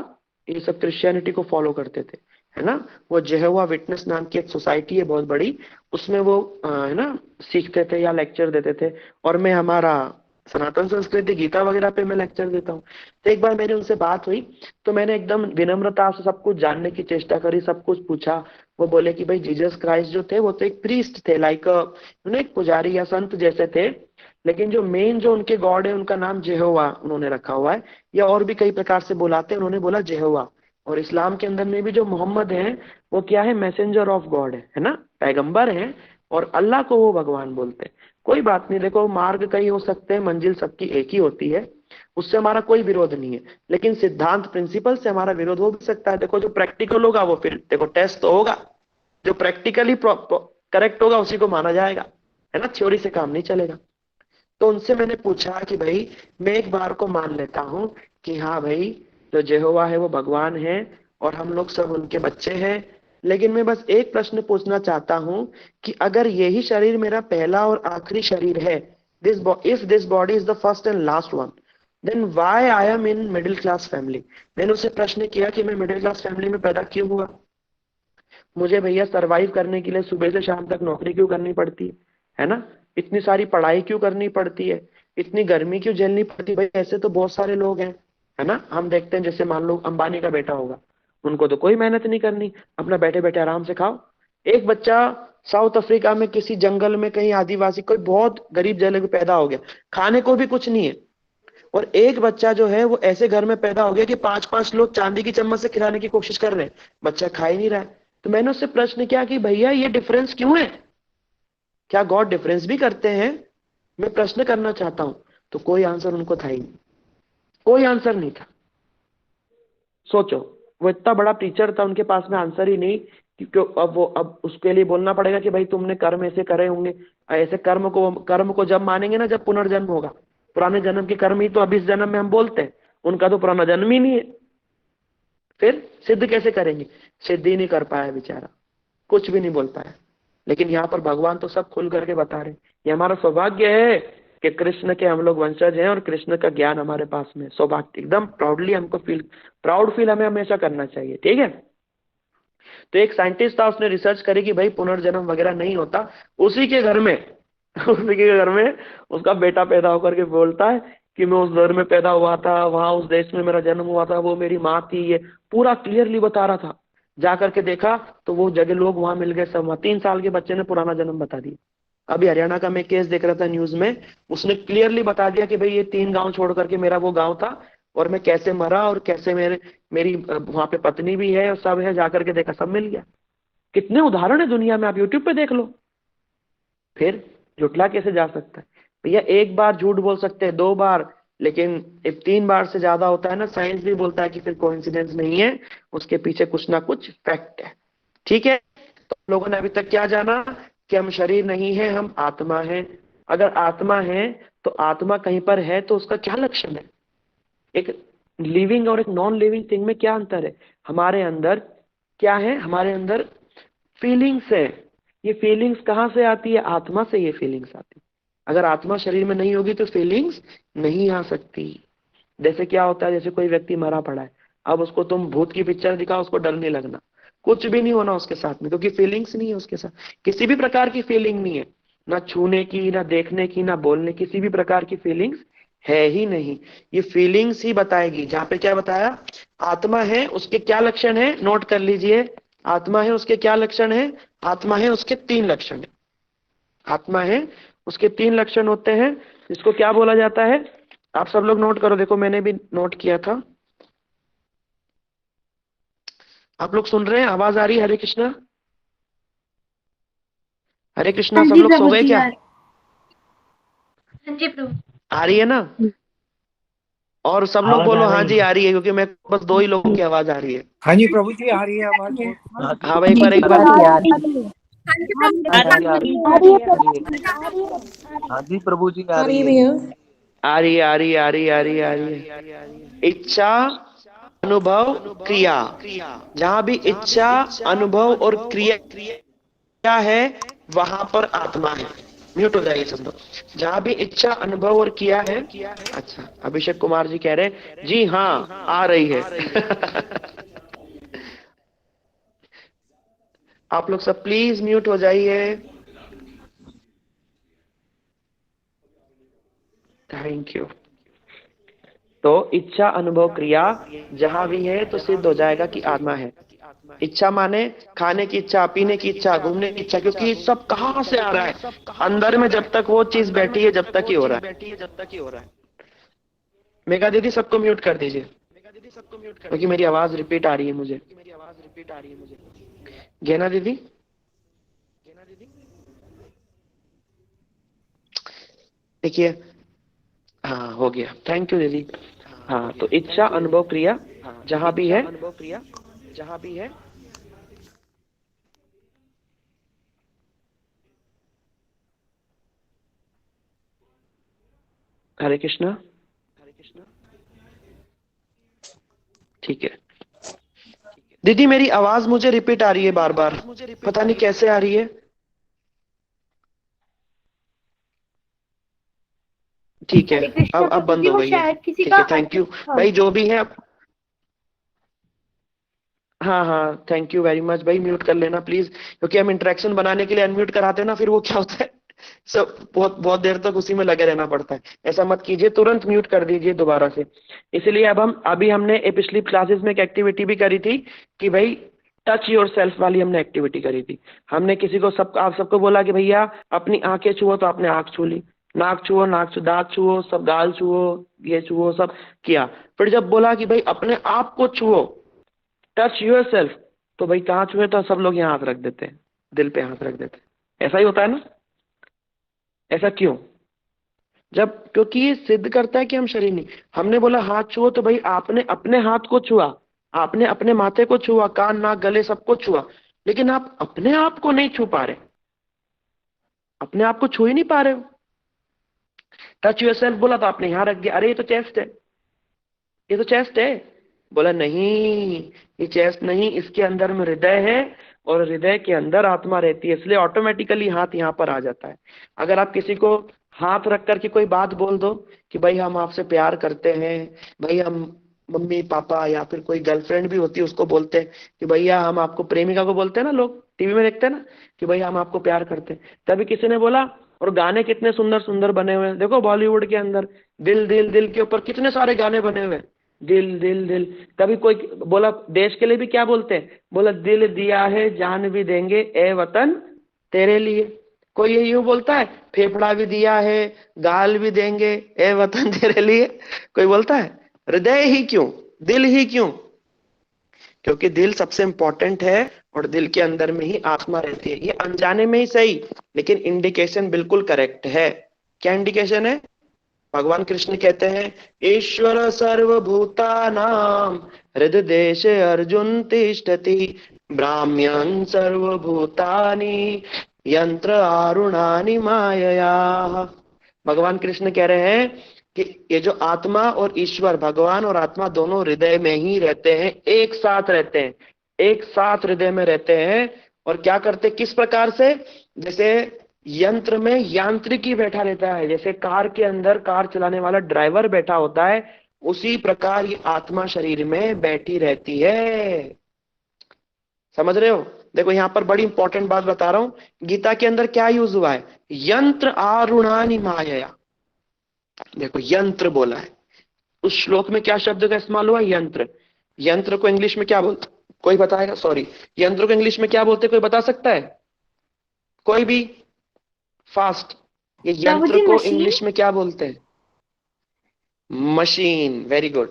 ये सब क्रिश्चियनिटी को फॉलो करते थे, है ना। वो जेहोवा विटनेस नाम की एक सोसाइटी है बहुत बड़ी, उसमें वो है ना सीखते थे या लेक्चर देते थे। और मैं हमारा सनातन संस्कृति गीता वगैरह पे मैं लेक्चर देता हूँ। तो एक बार मेरी उनसे बात हुई, तो मैंने एकदम विनम्रता से सब कुछ जानने की चेष्टा करी, सब कुछ पूछा। वो बोले कि भाई जीसस क्राइस्ट जो थे वो तो एक प्रीस्ट थे, लाइक एक पुजारी या संत जैसे थे, लेकिन जो मेन जो उनके गॉड है उनका नाम जेहोवा उन्होंने रखा हुआ है, या और भी कई प्रकार से बुलाते हैं, उन्होंने बोला जेहोवा। और इस्लाम के अंदर में भी जो मोहम्मद है वो क्या है, मैसेंजर ऑफ गॉड है ना, पैगंबर है, और अल्लाह को वो भगवान बोलते हैं। कोई बात नहीं, देखो मार्ग कई हो सकते हैं, मंजिल सबकी एक ही होती है, उससे हमारा कोई विरोध नहीं है, लेकिन सिद्धांत प्रिंसिपल से हमारा विरोध हो भी सकता है। देखो जो प्रैक्टिकल होगा वो फिर देखो टेस्ट तो होगा, जो प्रैक्टिकली करेक्ट होगा उसी को माना जाएगा, है ना, थ्योरी से काम नहीं चलेगा। तो उनसे मैंने पूछा कि भाई मैं एक बार को मान लेता हूँ कि हाँ भाई जो जेहोवा है वो भगवान है और हम लोग सब उनके बच्चे हैं, लेकिन मैं बस एक प्रश्न पूछना चाहता हूँ कि अगर यही शरीर मेरा पहला और आखिरी शरीर है, this if this body is the first and last one, then why I am in middle class family. मैंने उससे प्रश्न किया कि मैं मिडिल क्लास फैमिली में पैदा क्यों हुआ, मुझे भैया सरवाइव करने के लिए सुबह से शाम तक नौकरी क्यों करनी पड़ती है ना, इतनी सारी पढ़ाई क्यों करनी पड़ती है, इतनी गर्मी क्यों झेलनी पड़ती है। भाई ऐसे तो बहुत सारे लोग हैं, है ना, हम देखते हैं, जैसे मान लो अंबानी का बेटा होगा, उनको तो कोई मेहनत नहीं करनी, अपना बैठे बैठे आराम से खाओ। एक बच्चा साउथ अफ्रीका में किसी जंगल में कहीं आदिवासी कोई बहुत गरीब जगह में पैदा हो गया, खाने को भी कुछ नहीं है, और एक बच्चा जो है वो ऐसे घर में पैदा हो गया कि पांच पांच लोग चांदी की चम्मच से खिलाने की कोशिश कर रहे हैं, बच्चा खा ही नहीं रहा है। तो मैंने उससे प्रश्न किया कि भैया ये डिफरेंस क्यों है, क्या गॉड डिफरेंस भी करते हैं, मैं प्रश्न करना चाहता हूं। तो कोई आंसर उनको था ही नहीं, कोई आंसर नहीं था। सोचो, वो इतना बड़ा टीचर था, उनके पास में आंसर ही नहीं, क्योंकि अब उसके लिए बोलना पड़ेगा कि भाई तुमने कर्म ऐसे करे होंगे, ऐसे कर्म को जब मानेंगे ना जब पुनर्जन्म होगा, पुराने जन्म के कर्म ही तो अभी इस जन्म में हम बोलते हैं, उनका तो पुराना जन्म ही नहीं है, फिर सिद्ध कैसे करेंगे, सिद्ध ही नहीं कर पाया बेचारा, कुछ भी नहीं बोल पाया। लेकिन यहाँ पर भगवान तो सब खुल करके बता रहे हैं। ये हमारा सौभाग्य है कि कृष्ण के हम लोग वंशज हैं और कृष्ण का ज्ञान हमारे पास में, सौभाग्य, एकदम प्राउडली हमको प्राउड फील हमें हमेशा करना चाहिए। ठीक है। तो एक साइंटिस्ट था, उसने रिसर्च करी कि भाई पुनर्जन्म वगैरह नहीं होता। उसी के घर में उसी के घर में उसका बेटा पैदा होकर के बोलता है कि मैं उस घर में पैदा हुआ था, वहां उस देश में मेरा जन्म हुआ था, वो मेरी माँ थी, ये पूरा क्लियरली बता रहा था। जा करके देखा तो वो जगह लोग वहां मिल गए सब, वहां 3 साल के बच्चे ने पुराना जन्म बता दिया। अभी हरियाणा का मैं केस देख रहा था न्यूज में, उसने क्लियरली बता दिया कि भाई ये 3 गांव छोड़ करके मेरा वो गांव था, और मैं कैसे मरा और कैसे मेरी वहां पे पत्नी भी है और सब है, जाकर के देखा सब मिल गया। कितने उदाहरण है दुनिया में, आप यूट्यूब पे देख लो। फिर झुटला कैसे जा सकता है भैया, एक बार झूठ बोल सकते हैं, 2 बार, लेकिन 3 बार से ज्यादा होता है ना, साइंस भी बोलता है कि फिर कोइंसिडेंस नहीं है, उसके पीछे कुछ ना कुछ फैक्ट है। ठीक है। तो लोगों ने अभी तक क्या जाना कि हम शरीर नहीं है, हम आत्मा है, अगर आत्मा है तो आत्मा कहीं पर है तो उसका क्या लक्षण है? एक लिविंग और एक नॉन लिविंग थिंग में क्या अंतर है? हमारे अंदर क्या है? हमारे अंदर फीलिंग्स है। ये फीलिंग्स कहाँ से आती है? आत्मा से ये फीलिंग्स आती है। अगर आत्मा शरीर में नहीं होगी तो फीलिंग्स नहीं आ सकती। जैसे क्या होता है, जैसे कोई व्यक्ति मरा पड़ा है, अब उसको तुम भूत की पिक्चर दिखाओ, उसको डर नहीं लगना, कुछ भी नहीं होना उसके साथ में, क्योंकि फीलिंग्स नहीं है उसके साथ, किसी भी प्रकार की फीलिंग नहीं है, ना छूने की, ना देखने की, ना बोलने, किसी भी प्रकार की फीलिंग्स है ही नहीं। ये फीलिंग्स ही बताएगी। जहाँ पे क्या बताया, आत्मा है उसके क्या लक्षण है, नोट कर लीजिए। आत्मा है उसके क्या लक्षण है? आत्मा है उसके 3 लक्षण है। आत्मा है उसके 3 लक्षण होते हैं, इसको क्या बोला जाता है? आप सब लोग नोट करो, देखो मैंने भी नोट किया था। आप लोग सुन रहे हैं? आवाज आ रही है? हरे कृष्णा, हरे कृष्णा। हाँ सब जी लोग सो प्रभु गए जी क्या? हाँ जी प्रभु। आ रही है ना? और सब लोग आवाज आ बोलो हाँ रही जी है। आ रही है, क्योंकि मैं बस 2 ही लोगों की आवाज आ रही है। हाँ जी प्रभु जी, आ रही है आवाज बहुत। हाँ भाई, एक बार हाँ जी प्रभु जी, आ आ रही रही है है। भैया। आ रही है, आ रही है, आ रही है, आ रही है, आ रही है। इच्छा, अनुभव, क्रिया। जहां भी इच्छा, अनुभव और क्रिया है वहां पर आत्मा है। म्यूट हो जाइए सब लोग। जहां भी इच्छा, अनुभव और किया है। अच्छा, अभिषेक कुमार जी कह रहे हैं जी हाँ आ रही है। आप लोग सब प्लीज म्यूट हो जाइए। Thank you. तो इच्छा, अनुभव, क्रिया जहां भी है तो सिद्ध हो जाएगा कि आत्मा है। इच्छा माने खाने की इच्छा, पीने की इच्छा, घूमने की इच्छा, क्योंकि सब कहां से आ रहा है? अंदर में जब तक वो चीज बैठी है जब तक ही हो रहा है। मेघा दीदी सबको म्यूट कर दीजिए, क्योंकि मेरी आवाज रिपीट आ रही है मुझे। गेना दीदी, देखिए, हाँ हो गया, थैंक यू दीदी। हाँ, तो इच्छा, अनुभव, क्रिया जहां भी है, हरे कृष्णा, ठीक है। दीदी मेरी आवाज मुझे रिपीट आ रही है बार बार, पता नहीं कैसे आ रही है। ठीक है, हरे कृष्णा अब प्रभु बंद जी, हो वो गई है। शायद किसी ठीक का है, थैंक यू भाई, जो भी है। हाँ हाँ, थैंक यू वेरी मच भाई, म्यूट कर लेना प्लीज, क्योंकि हम इंटरेक्शन बनाने के लिए अनम्यूट कराते हैं ना, फिर वो क्या होता है, सब बहुत बहुत देर तक उसी में लगे रहना पड़ता है। ऐसा मत कीजिए, तुरंत म्यूट कर दीजिए दोबारा से। इसलिए अब हम हमने पिछली क्लासेस में एक एक्टिविटी भी करी थी कि भाई टच योर सेल्फ वाली हमने एक्टिविटी करी थी। हमने किसी को आप सबको बोला कि भैया अपनी आंखें छुओ, तो आपने आंख छू ली, नाक छुओ, दांत छुओ, सब गाल छुओ, ये छुओ, सब किया। फिर जब बोला कि भाई अपने आप को छुओ, टच यूर सेल्फ, तो भाई कहाँ छुए? तो सब लोग यहाँ हाथ रख देते हैं, दिल पे हाथ रख देते हैं। ऐसा ही होता है ना? ऐसा क्यों? जब, क्योंकि ये सिद्ध करता है कि हम शरीर नहीं। हमने बोला हाथ छुओ, तो भाई आपने अपने हाथ को छुआ, आपने अपने माथे को छुआ, कान, नाक, गले सबको छुआ, लेकिन आप अपने आप को नहीं छू पा रहे, अपने आप को छू ही नहीं पा रहे हो। टच यूर सेल्फ बोला तो आपने यहाँ रख दिया, अरे ये तो चेस्ट है, ये तो चेस्ट है। बोला नहीं, ये चेस्ट नहीं, इसके अंदर में हृदय है, और हृदय के अंदर आत्मा रहती है, इसलिए ऑटोमेटिकली हाथ यहाँ पर आ जाता है। अगर आप किसी को हाथ रख करके कोई बात बोल दो कि भाई हम आपसे प्यार करते हैं, भाई हम मम्मी पापा या फिर कोई गर्लफ्रेंड भी होती है उसको बोलते हैं कि भैया हम आपको, प्रेमिका को बोलते हैं ना लोग, टीवी में देखते हैं ना कि भाई हम आपको प्यार करते हैं। तभी किसी ने बोला, और गाने कितने सुंदर सुंदर बने हुए हैं, देखो बॉलीवुड के अंदर दिल दिल दिल के ऊपर कितने सारे गाने बने हुए हैं, दिल दिल दिल। कभी कोई बोला देश के लिए भी क्या बोलते हैं, बोला दिल दिया है जान भी देंगे ए वतन तेरे लिए। कोई ये यूं बोलता है, फेफड़ा भी दिया है गाल भी देंगे ए वतन तेरे लिए, कोई बोलता है? हृदय ही क्यों, दिल ही क्यों? क्योंकि दिल सबसे इंपॉर्टेंट है, और दिल के अंदर में ही आत्मा रहती है। ये अनजाने में ही सही, लेकिन इंडिकेशन बिल्कुल करेक्ट है। क्या इंडिकेशन है? भगवान कृष्ण कहते हैं ईश्वर सर्वभूतानां हृददेशे अर्जुन तिष्ठति, ब्राह्म्यन् सर्वभूतानि यंत्र आरुणानि मायया। भगवान कृष्ण कह रहे हैं कि ये जो आत्मा और ईश्वर, भगवान और आत्मा दोनों हृदय में ही रहते हैं, एक साथ रहते हैं, एक साथ हृदय में रहते हैं। और क्या करते, किस प्रकार से, जैसे यंत्र में यांत्रिकी बैठा रहता है, जैसे कार के अंदर कार चलाने वाला ड्राइवर बैठा होता है, उसी प्रकार ये आत्मा शरीर में बैठी रहती है। समझ रहे हो? देखो यहां पर बड़ी इंपॉर्टेंट बात बता रहा हूं, गीता के अंदर क्या यूज हुआ है, यंत्र आरुणानि मायया। देखो यंत्र बोला है, उस श्लोक में क्या शब्द का इस्तेमाल हुआ, यंत्र। यंत्र को इंग्लिश में क्या बोलते, कोई बताएगा? सॉरी, यंत्र को इंग्लिश में क्या बोलते, कोई बता सकता है? कोई भी फास्ट, ये प्रभु यंत्र जी को मशीन। इंग्लिश में क्या बोलते हैं? Machine. Very good,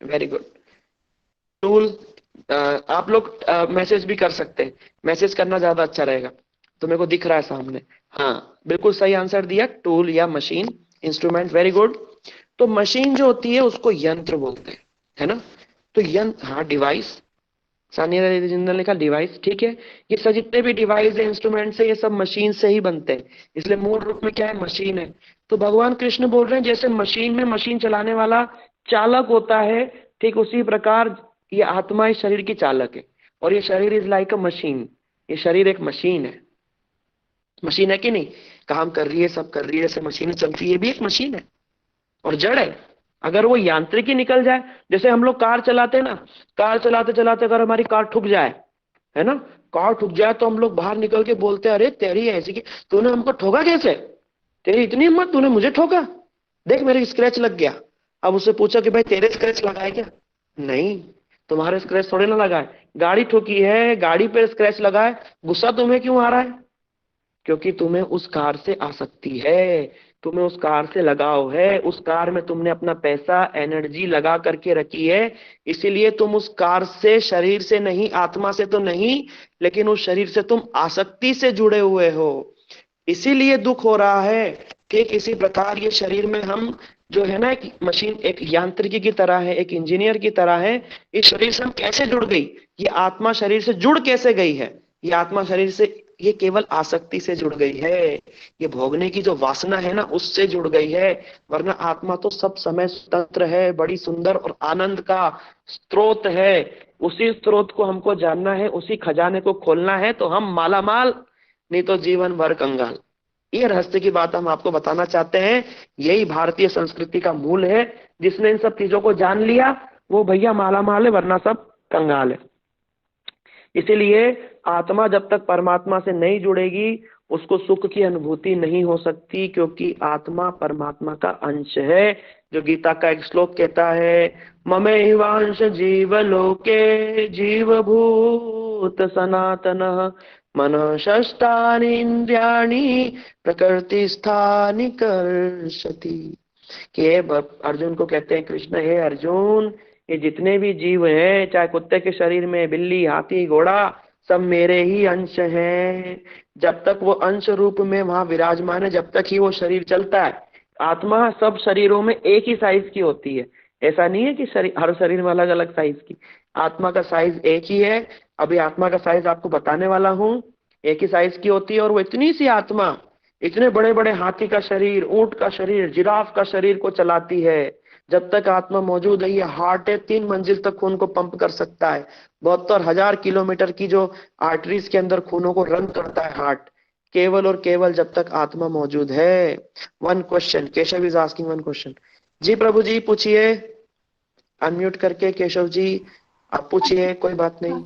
very good. Tool, आप लोग मैसेज भी कर सकते हैं, मैसेज करना ज्यादा अच्छा रहेगा, तो मेरे को दिख रहा है सामने। हाँ बिल्कुल सही आंसर दिया, टूल या मशीन, इंस्ट्रूमेंट। Very good. तो मशीन जो होती है उसको यंत्र बोलते हैं, है ना? तो यंत्र, हाँ डिवाइस, सानिया जिंदल ने लिखा डिवाइस, ठीक है। ये सब जितने भी डिवाइस है, इंस्ट्रूमेंट है, ये सब मशीन से ही बनते हैं, इसलिए मूल रूप में क्या है, मशीन है। तो भगवान कृष्ण बोल रहे हैं जैसे मशीन में मशीन चलाने वाला चालक होता है, ठीक उसी प्रकार ये आत्मा इस शरीर की चालक है। और ये शरीर इज लाइक अ मशीन, ये शरीर एक मशीन है। मशीन है कि नहीं? काम कर रही है, सब कर रही है, जैसे मशीनें चलती है, ये भी एक मशीन है और जड़ है। अगर वो यांत्रिकी निकल जाए, जैसे हम लोग कार चलाते हैं ना, कार चलाते चलाते अगर हमारी कार ठुक जाए, है ना, कार ठुक जाए, तो हम लोग बाहर निकल के बोलते हैं, अरे तेरी ऐसी की, तूने हमको ठोका कैसे, तेरी इतनी हिम्मत, तूने मुझे ठोका, देख मेरे स्क्रैच लग गया। अब उससे पूछा कि भाई तेरे स्क्रैच लगा है क्या? नहीं, तुम्हारे स्क्रैच थोड़े ना लगा है, गाड़ी ठोकी है, गाड़ी पे स्क्रैच लगा है, गुस्सा तुम्हें क्यों आ रहा है? क्योंकि तुम्हें उस कार से आसक्ति है, तुम्हें उस कार से लगाव है, उस कार में तुमने अपना पैसा एनर्जी लगा करके रखी है, इसीलिए तुम उस कार से, शरीर से नहीं, आत्मा से तो नहीं, लेकिन उस शरीर से तुम आसक्ति से जुड़े हुए हो, इसीलिए दुख हो रहा है। ठीक इसी प्रकार ये शरीर में हम जो है ना, एक मशीन, एक यांत्रिकी की तरह है, एक इंजीनियर की तरह है। इस शरीर से हम कैसे जुड़ गई, ये आत्मा शरीर से जुड़ कैसे गई है, ये आत्मा शरीर से, ये केवल आसक्ति से जुड़ गई है, ये भोगने की जो वासना है ना, उससे जुड़ गई है। वरना आत्मा तो सब समय स्वतंत्र है, बड़ी सुंदर और आनंद का स्रोत है। उसी स्रोत को हमको जानना है, उसी खजाने को खोलना है, तो हम माला माल, नहीं तो जीवन भर कंगाल। ये रहस्य की बात हम आपको बताना चाहते हैं। यही भारतीय संस्कृति का मूल है। जिसने इन सब चीजों को जान लिया वो भैया माला माल है, वरना सब कंगाल है। इसीलिए आत्मा जब तक परमात्मा से नहीं जुड़ेगी, उसको सुख की अनुभूति नहीं हो सकती, क्योंकि आत्मा परमात्मा का अंश है। जो गीता का एक श्लोक कहता है, ममैवांश जीवलोके जीवभूत सनातनः मनः षष्ठानि इंद्रियाणि प्रकृतिस्थानि कर्षति। कि अर्जुन को कहते हैं कृष्ण, हे अर्जुन, ये जितने भी जीव हैं, चाहे कुत्ते के शरीर में बिल्ली, हाथी, घोड़ा, सब मेरे ही अंश हैं। जब तक वो अंश रूप में वहां विराजमान है, जब तक ही वो शरीर चलता है। आत्मा सब शरीरों में एक ही साइज की होती है, ऐसा नहीं है कि हर शरीर में अलग अलग साइज की। आत्मा का साइज एक ही है। अभी आत्मा का साइज आपको बताने वाला हूँ, एक ही साइज की होती है। और वो इतनी सी आत्मा इतने बड़े बड़े हाथी का शरीर, ऊंट का शरीर, जिराफ का शरीर को चलाती है। जब तक आत्मा मौजूद है, ये हार्ट है, 3 मंजिल तक खून को पंप कर सकता है। 72,000 किलोमीटर की जो आर्टरीज के अंदर खूनों को रन करता है हार्ट, केवल और केवल जब तक आत्मा मौजूद है। One question, Keshav is asking one question. जी प्रभु जी पूछिए, अनम्यूट करके केशव जी आप पूछिए, कोई बात नहीं।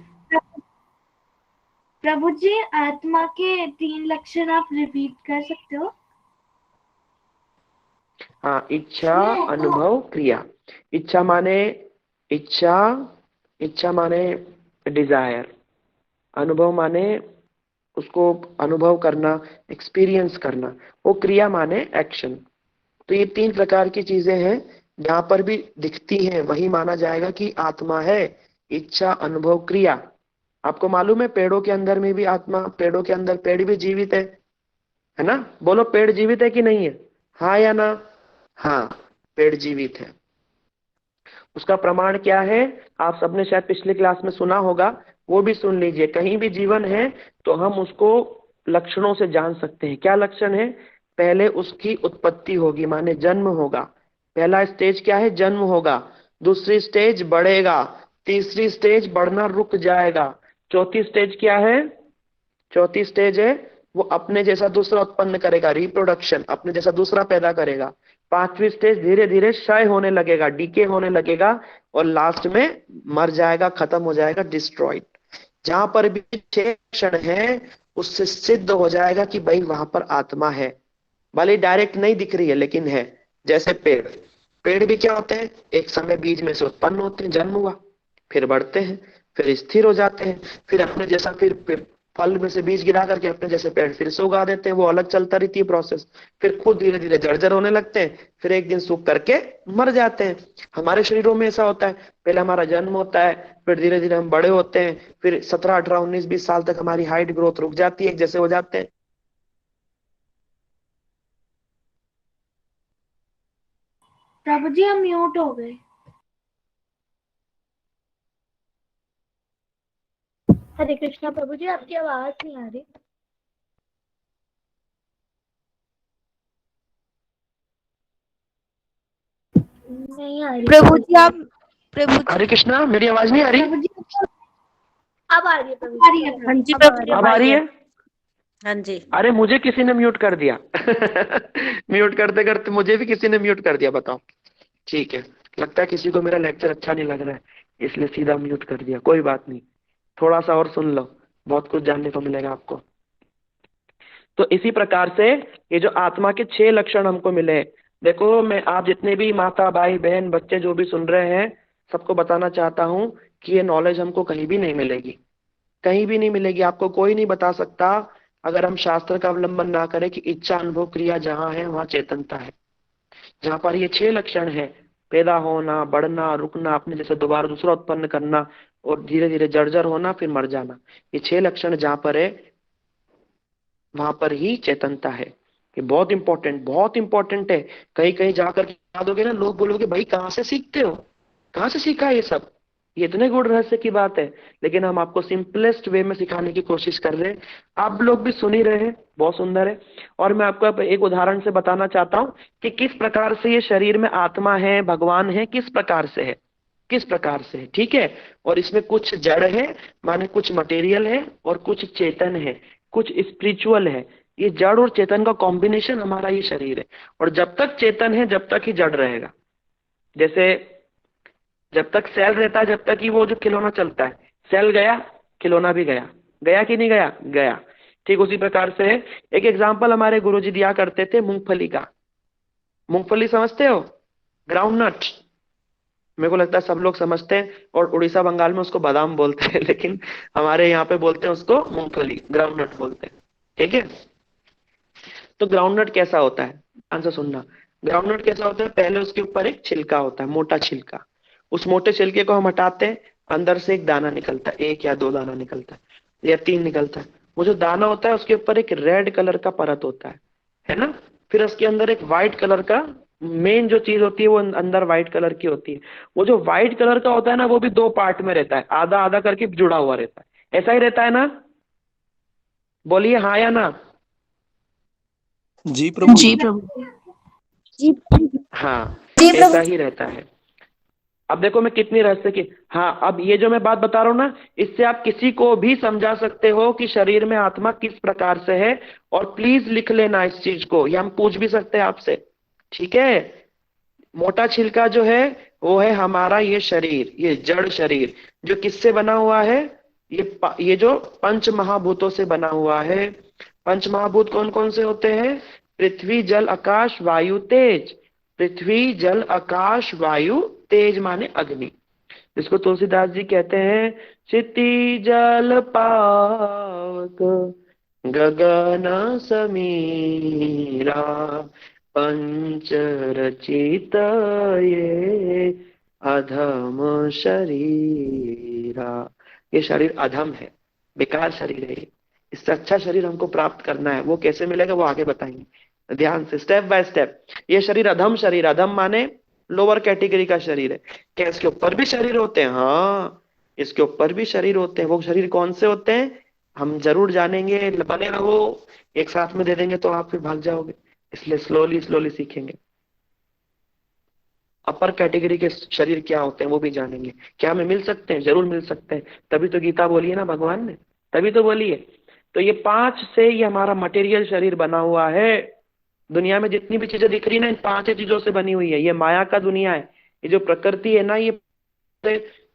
प्रभु जी आत्मा के 3 लक्षण आप रिपीट कर सकते हो? हाँ, इच्छा, अनुभव, क्रिया। इच्छा माने इच्छा, इच्छा माने डिजायर, अनुभव माने उसको अनुभव करना, एक्सपीरियंस करना, वो क्रिया माने एक्शन। तो ये 3 प्रकार की चीजें हैं, जहां पर भी दिखती हैं वही माना जाएगा कि आत्मा है। इच्छा, अनुभव, क्रिया। आपको मालूम है पेड़ों के अंदर में भी आत्मा, पेड़ों के अंदर पेड़ भी जीवित है ना? बोलो पेड़ जीवित है कि नहीं है, हाँ या ना? हाँ, पेड़ जीवित है। उसका प्रमाण क्या है? आप सबने शायद पिछले क्लास में सुना होगा, वो भी सुन लीजिए। कहीं भी जीवन है तो हम उसको लक्षणों से जान सकते हैं। क्या लक्षण है? पहले उसकी उत्पत्ति होगी, माने जन्म होगा। पहला स्टेज क्या है? जन्म होगा। दूसरी स्टेज बढ़ेगा। तीसरी स्टेज बढ़ना रुक जाएगा। चौथी स्टेज क्या है? चौथी स्टेज है वो अपने जैसा दूसरा उत्पन्न करेगा, रिप्रोडक्शन, अपने जैसा दूसरा पैदा करेगा। पांचवी स्टेज धीरे धीरे क्षय होने लगेगा, डीके होने लगेगा, और लास्ट में मर जाएगा, खत्म हो जाएगा, डिस्ट्रॉयड। जहां पर भी छह क्षण है उससे सिद्ध हो जाएगा कि भाई वहां पर आत्मा है। भले डायरेक्ट नहीं दिख रही है लेकिन है। जैसे पेड़, पेड़ भी क्या होते हैं? एक समय बीज में से उत्पन्न होते हैं, जन्म हुआ, फिर बढ़ते हैं, फिर स्थिर हो जाते हैं, फिर अपने जैसा फिर फल में से बीज गिरा करके अपने जैसे पेड़ फिर से उगा देते हैं। वो अलग चलता रहती है प्रोसेस। फिर खुद धीरे धीरे जर्जर होने लगते हैं, फिर एक दिन सूख करके मर जाते हैं। हमारे शरीरों में ऐसा होता है, पहले हमारा जन्म होता है, फिर धीरे धीरे हम बड़े होते हैं, फिर 17 18 19 20 साल तक हमारी हाइट ग्रोथ रुक जाती है, एक जैसे हो जाते हैं। प्रभु जी हम म्यूट हो गए। हरे कृष्णा प्रभु जी, आपकी आवाज नहीं आ रही। नहीं आ रही प्रभु जी आप प्रभु जी हरे कृष्णा, मेरी आवाज नहीं आ रही? प्रभु जी अब आ रही है प्रभु आ रही जी। है। हाँ जी अब आ प्रभु रही जी है। अब आ रही है? हाँ जी। अरे मुझे किसी ने म्यूट कर दिया। म्यूट करते करते मुझे भी किसी ने म्यूट कर दिया, बताओ। ठीक है, लगता है किसी को मेरा लेक्चर अच्छा नहीं लग रहा है इसलिए सीधा म्यूट कर दिया। कोई बात नहीं, थोड़ा सा और सुन लो, बहुत कुछ जानने को मिलेगा आपको। तो इसी प्रकार से ये जो आत्मा के 6 लक्षण हमको मिले। देखो, मैं आप जितने भी माता भाई बहन बच्चे जो भी सुन रहे हैं सबको बताना चाहता हूँ कि ये नॉलेज हमको कहीं भी नहीं मिलेगी, कहीं भी नहीं मिलेगी। आपको कोई नहीं बता सकता अगर हम शास्त्र का अवलंबन ना करें कि इच्छा अनुभव क्रिया जहाँ है वहाँ चेतनता है। जहाँ पर ये 6 लक्षण है, पैदा होना, बढ़ना, रुकना, अपने जैसे दोबारा दूसरा उत्पन्न करना, और धीरे धीरे जर्जर होना, फिर मर जाना, ये 6 लक्षण जहाँ पर है वहां पर ही चेतनता है। ये बहुत इंपॉर्टेंट है। कहीं कहीं जाकर के याद दोगे ना, लोग बोलोगे भाई कहाँ से सीखते हो, कहाँ से सीखा ये सब? ये इतने गूढ़ रहस्य की बात है, लेकिन हम आपको सिंपलेस्ट वे में सिखाने की कोशिश कर रहे हैं। आप लोग भी सुन ही रहे हैं, बहुत सुंदर है। और मैं आपको अब एक उदाहरण से बताना चाहता हूँ कि किस प्रकार से ये शरीर में आत्मा है, भगवान है, किस प्रकार से है, किस प्रकार से है, ठीक है। और इसमें कुछ जड़ है, माने कुछ मटेरियल है, और कुछ चेतन है, कुछ स्पिरिचुअल है। ये जड़ और चेतन का कॉम्बिनेशन हमारा ये शरीर है। और जब तक चेतन है जब तक ही जड़ रहेगा। जैसे जब तक सेल रहता है जब तक ही वो जो खिलौना चलता है, सेल गया खिलौना भी गया, गया कि नहीं गया? गया। ठीक उसी प्रकार से है। एक एग्जाम्पल हमारे गुरुजी दिया करते थे मूंगफली का। मूंगफली समझते हो? ग्राउंड नट, मेरे को लगता है सब लोग समझते हैं, और उड़ीसा बंगाल में उसको बादाम बोलते हैं, लेकिन हमारे यहाँ पे बोलते हैं उसको मूंगफली, ग्राउंड नट बोलते हैं, ठीक है। तो ग्राउंड नट कैसा होता है, आंसर सुनना। ग्राउंड नट कैसा होता है? पहले उसके ऊपर एक छिलका होता है, मोटा छिलका। उस मोटे छिलके को हम हटाते हैं, अंदर से एक दाना निकलता है, 1 या 2 दाना निकलता है या 3 निकलता है। वो जो दाना होता है उसके ऊपर एक रेड कलर का परत होता है ना। फिर उसके अंदर एक व्हाइट कलर का, मेन जो चीज होती है वो अंदर व्हाइट कलर की होती है। वो जो व्हाइट कलर का होता है ना, वो भी 2 पार्ट में रहता है, आधा आधा करके जुड़ा हुआ रहता है। ऐसा ही रहता है ना? बोलिए हाँ या ना। जी प्रभु जी प्रभु हाँ, ऐसा ही रहता है। अब देखो मैं कितनी रहस्य की, हाँ, अब ये जो मैं बात बता रहा हूँ ना, इससे आप किसी को भी समझा सकते हो कि शरीर में आत्मा किस प्रकार से है। और प्लीज लिख लेना इस चीज को, ये हम पूछ भी सकते हैं आपसे, ठीक है। मोटा छिलका जो है वो है हमारा ये शरीर, ये जड़ शरीर, जो किससे बना हुआ है? ये जो पंच महाभूतों से बना हुआ है। पंच महाभूत कौन कौन से होते हैं? पृथ्वी जल आकाश वायु तेज। पृथ्वी जल आकाश वायु तेज माने अग्नि, जिसको तुलसीदास जी कहते हैं क्षिति जल पावक गगन समीरा पंच रचित ये अधम शरीरा। ये शरीर अधम है, बेकार शरीर है ये। इससे अच्छा शरीर हमको प्राप्त करना है, वो कैसे मिलेगा वो आगे बताएंगे, ध्यान से स्टेप बाय स्टेप। ये शरीर अधम शरीर, अधम माने लोअर कैटेगरी का शरीर है। क्या इसके ऊपर भी शरीर होते हैं? हाँ, इसके ऊपर भी शरीर होते हैं। वो शरीर कौन से होते हैं? हम जरूर जानेंगे, बने रहो, एक साथ में दे देंगे तो आप फिर भाग जाओगे, इसलिए स्लोली स्लोली सीखेंगे। अपर कैटेगरी के शरीर क्या होते हैं वो भी जानेंगे। क्या हमें मिल सकते हैं? जरूर मिल सकते हैं, तभी तो गीता बोली है ना भगवान ने, तभी तो बोली है। तो ये 5 से ये हमारा मटेरियल शरीर बना हुआ है। दुनिया में जितनी भी चीजें दिख रही ना, इन 5 चीजों से बनी हुई है। ये माया का दुनिया है, ये जो प्रकृति है ना, ये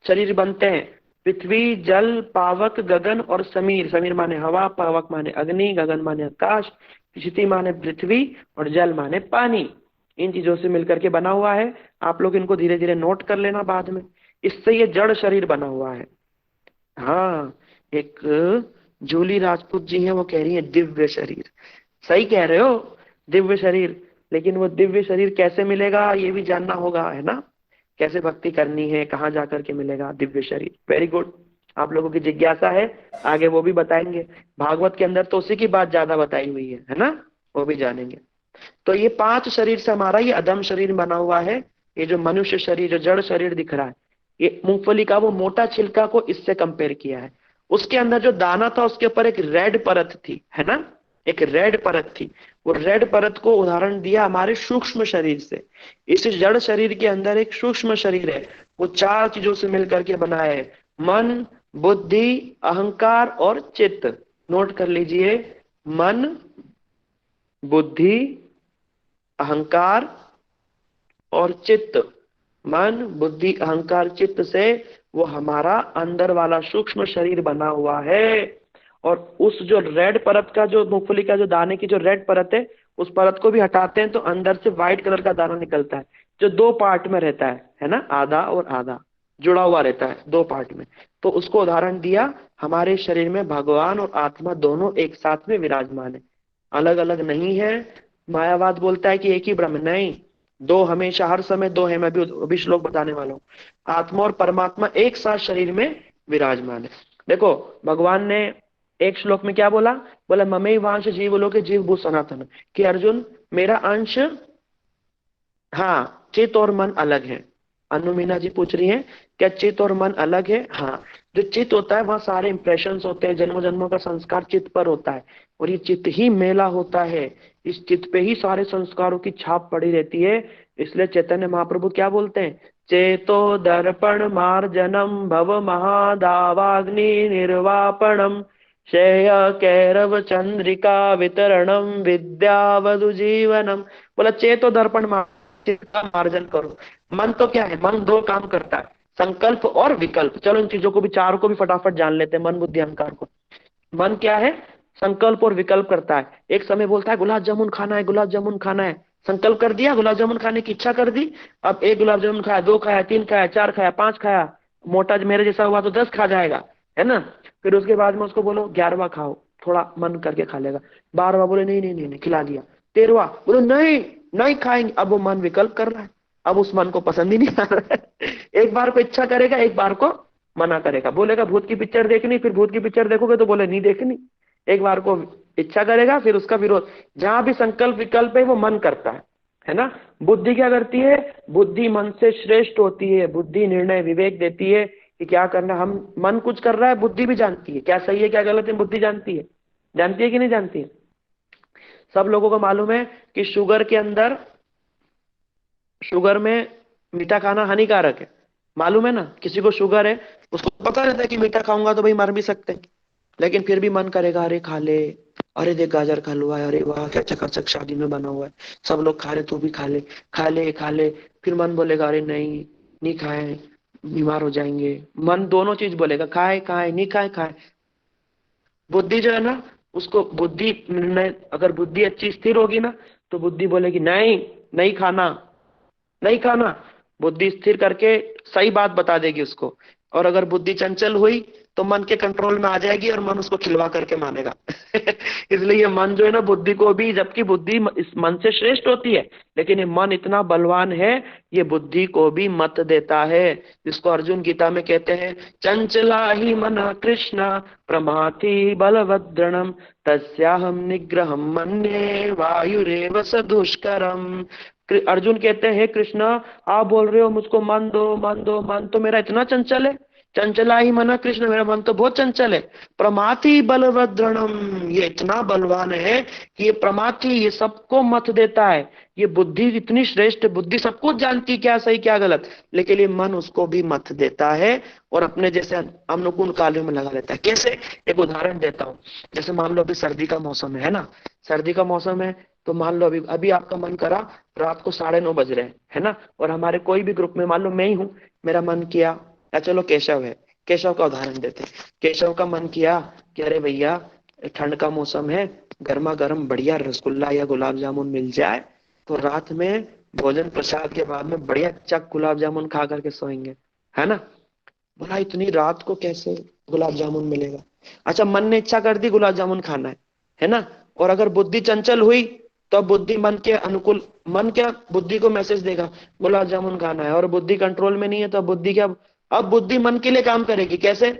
शरीर बनते हैं। पृथ्वी, जल, पावक, गगन और समीर। समीर माने हवा, पावक माने अग्नि, गगन माने आकाश, क्षिति माने पृथ्वी और जल माने पानी। इन चीजों से मिलकर के बना हुआ है। आप लोग इनको धीरे धीरे नोट कर लेना बाद में। इससे ये जड़ शरीर बना हुआ है। हाँ, एक जूली राजपूत जी हैं, वो कह रही है दिव्य शरीर। सही कह रहे हो, दिव्य शरीर। लेकिन वो दिव्य शरीर कैसे मिलेगा ये भी जानना होगा, है ना? कैसे भक्ति करनी है, कहाँ जाकर के मिलेगा दिव्य शरीर। वेरी गुड, आप लोगों की जिज्ञासा है, आगे वो भी बताएंगे। भागवत के अंदर तो उसी की बात ज्यादा बताई हुई है ना? वो भी जानेंगे। तो ये 5 शरीर से हमारा ये अधम शरीर बना हुआ है। ये जो मनुष्य शरीर, जो जड़ शरीर दिख रहा है, ये मूंगफली का वो मोटा छिलका को इससे कंपेयर किया है। उसके अंदर जो दाना था उसके ऊपर एक रेड परत थी, है ना? एक रेड परत थी। वो रेड परत को उदाहरण दिया हमारे सूक्ष्म शरीर से। इस जड़ शरीर के अंदर एक सूक्ष्म शरीर है, वो 4 चीजों से मिलकर के बना है। मन, बुद्धि, अहंकार और चित्त। नोट कर लीजिए, मन, बुद्धि, अहंकार और चित्त। मन, बुद्धि, अहंकार, चित्त से वो हमारा अंदर वाला सूक्ष्म शरीर बना हुआ है। और उस जो रेड परत का, जो मूंगफली का जो दाने की जो रेड परत है, उस परत को भी हटाते हैं तो अंदर से व्हाइट कलर का दाना निकलता है, जो 2 पार्ट में रहता है ना? आधा और आधा जुड़ा हुआ रहता है 2 पार्ट में। तो उसको उदाहरण दिया, हमारे शरीर में भगवान और आत्मा दोनों एक साथ में विराजमान है, अलग अलग नहीं है। मायावाद बोलता है कि एक ही ब्रह्म, नहीं, 2 हमेशा, हर समय 2 है। मैं अभी श्लोक बताने वाला हूँ। आत्मा और परमात्मा एक साथ शरीर में विराजमान है। देखो, भगवान ने एक श्लोक में क्या बोला? बोला ममे वांश जीव लोके जीव भू सनातन, कि अर्जुन मेरा अंश, हाँ, चित्त और मन अलग है। अनु मीना जी पूछ रही हैं क्या चित्त और मन अलग है? हाँ, जो चित्त होता है वहाँ सारे इंप्रेशंस होते हैं, जन्मों जन्मों का संस्कार चित्त पर होता है, और ये चित्त ही मेला होता है। इस चित्त पे ही सारे संस्कारों की छाप पड़ी रहती है। इसलिए चैतन्य महाप्रभु क्या बोलते हैं? चेतो दर्पण मार्जनम भव महादावाग्नि निर्वापणम श्रेय कैरव चंद्रिका वितरणम विद्यावधु जीवनम। बोला चेतो दर्पण का मार्जन करो। मन तो क्या है? मन 2 काम करता है, संकल्प और विकल्प। चलो इन चीजों को भी, 4 को भी फटाफट जान लेते हैं, मन, बुद्धि, अहंकार को। मन क्या है? संकल्प और विकल्प करता है। एक समय बोलता है गुलाब जामुन खाना है, गुलाब जामुन खाना है, संकल्प कर दिया, गुलाब जामुन खाने की इच्छा कर दी। अब 1 गुलाब जामुन खाया, 2 खाया, 3 खाया, 4 खाया, 5 खाया, मोटा मेरे जैसा हुआ तो 10 खा जाएगा, है ना? फिर उसके बाद में उसको बोलो 11वां खाओ, थोड़ा मन करके खा लेगा। 12वां बोले नहीं नहीं नहीं नहीं, खिला दिया। 13वां बोलो नहीं नहीं खाएंगे। अब वो मन विकल्प कर रहा है, अब उस मन को पसंद ही नहीं आ रहा है। एक बार को इच्छा करेगा, एक बार को मना करेगा। बोलेगा भूत की पिक्चर देखनी, फिर भूत की पिक्चर देखोगे तो बोले नहीं देखनी। एक बार को इच्छा करेगा, फिर उसका विरोध। जहां भी संकल्प विकल्प है वो मन करता है ना? बुद्धि क्या करती है? बुद्धि मन से श्रेष्ठ होती है। बुद्धि निर्णय विवेक देती है कि क्या करना। हम, मन कुछ कर रहा है, बुद्धि भी जानती है क्या सही है क्या गलत है, बुद्धि जानती है। जानती है कि नहीं जानती है? सब लोगों को मालूम है कि शुगर के अंदर, शुगर में मीठा खाना हानिकारक है, मालूम है ना? किसी को शुगर है, उसको पता रहता है कि मीठा खाऊंगा तो भाई मर भी सकते हैं, लेकिन फिर भी मन करेगा अरे खा ले, अरे देख गाजर का हलवा है, अरे वाह क्या चकाचक शादी में बना हुआ है, सब लोग खा रहे तू भी खा ले, खा ले खा ले। फिर मन बोलेगा अरे नहीं, नहीं खाए, बीमार हो जाएंगे। मन दोनों चीज बोलेगा, खाए खाए, नहीं खाए खाए। बुद्धि जो है ना, उसको बुद्धि निर्णय, अगर बुद्धि अच्छी स्थिर होगी ना तो बुद्धि बोलेगी नहीं, नहीं खाना, नहीं खाना। बुद्धि स्थिर करके सही बात बता देगी उसको। और अगर बुद्धि चंचल हुई तो मन के कंट्रोल में आ जाएगी और मन उसको खिलवा करके मानेगा। इसलिए ये मन जो है ना, बुद्धि को भी, जबकि बुद्धि इस मन से श्रेष्ठ होती है, लेकिन ये मन इतना बलवान है, ये बुद्धि को भी मत देता है। जिसको अर्जुन गीता में कहते हैं चंचला ही मन कृष्ण प्रमाथि बलवद्रणम तस्याहम निग्रहम मन्ये वायुरेव सदुष्करम। अर्जुन कहते हैं कृष्ण, आप बोल रहे हो मुझको मन दो मन दो, मन तो मेरा इतना चंचल है चंचला ही मना कृष्ण, मेरा मन तो बहुत चंचल है। प्रमाथि बलवदृढ़म, ये इतना बलवान है कि ये प्रमाथि, ये सबको मत देता है। ये बुद्धि इतनी श्रेष्ठ बुद्धि, सब कुछ जानती क्या सही क्या गलत, लेकिन ये मन उसको भी मत देता है और अपने जैसे अनुकूल कार्यों में लगा लेता है। कैसे? एक उदाहरण देता हूँ। जैसे मान लो अभी सर्दी का मौसम है ना, सर्दी का मौसम है, तो मान लो अभी अभी आपका मन करा, रात को 9:30 बज रहे हैं, है ना, और हमारे कोई भी ग्रुप में मान लो मैं ही हूँ, मेरा मन किया, या चलो केशव है, केशव का उदाहरण देते हैं। केशव का मन किया कि अरे भैया ठंड का मौसम है, गर्मा गर्म बढ़िया रसगुल्ला या गुलाब जामुन मिल जाए तो रात में भोजन प्रसाद के बाद में बढ़िया चक गुलाब जामुन खा करके सोएंगे, है ना। बोला इतनी रात को कैसे गुलाब जामुन मिलेगा? अच्छा, मन ने इच्छा कर दी गुलाब जामुन खाना है ना, और अगर बुद्धि चंचल हुई तो बुद्धि मन के अनुकूल, मन क्या बुद्धि को मैसेज देगा गुलाब जामुन खाना है, और बुद्धि कंट्रोल में नहीं है तो बुद्धि क्या, अब बुद्धि मन के लिए काम करेगी। कैसे?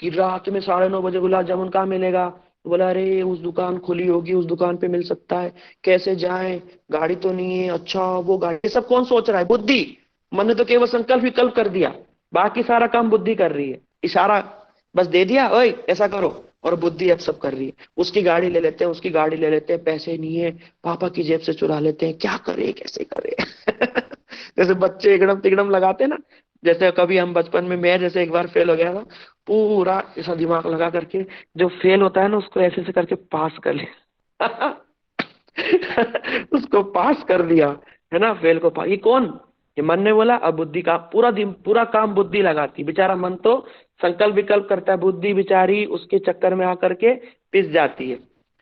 कि रात में 9:30 बजे गुलाब जामुन कहाँ मिलेगा, तो बोला अरे उस दुकान खुली होगी, उस दुकान पे मिल सकता है, कैसे जाएं, गाड़ी तो नहीं है, अच्छा वो गाड़ी, ये सब कौन सोच रहा है? बुद्धि। मन ने तो केवल संकल्प विकल्प कर दिया, बाकी सारा काम बुद्धि कर रही है, इशारा बस दे दिया, ओए ऐसा करो, और बुद्धि अब सब कर रही है। उसकी गाड़ी ले लेते हैं, उसकी गाड़ी ले लेते हैं, पैसे नहीं है, पापा की जेब से चुरा लेते हैं, क्या करे कैसे करे। जैसे बच्चे एकदम तिगड़म लगाते हैं ना, जैसे कभी हम बचपन में, मैं जैसे एक बार फेल हो गया था, पूरा ऐसा दिमाग लगा करके जो फेल होता है ना उसको ऐसे ऐसे करके पास कर लिया। उसको पास कर दिया, है ना, फेल को पास। ये कौन? ये मन ने बोला, अब बुद्धि का पूरा दिन पूरा काम बुद्धि लगाती, बेचारा मन तो संकल्प विकल्प करता है, बुद्धि बेचारी उसके चक्कर में आकर के पिस जाती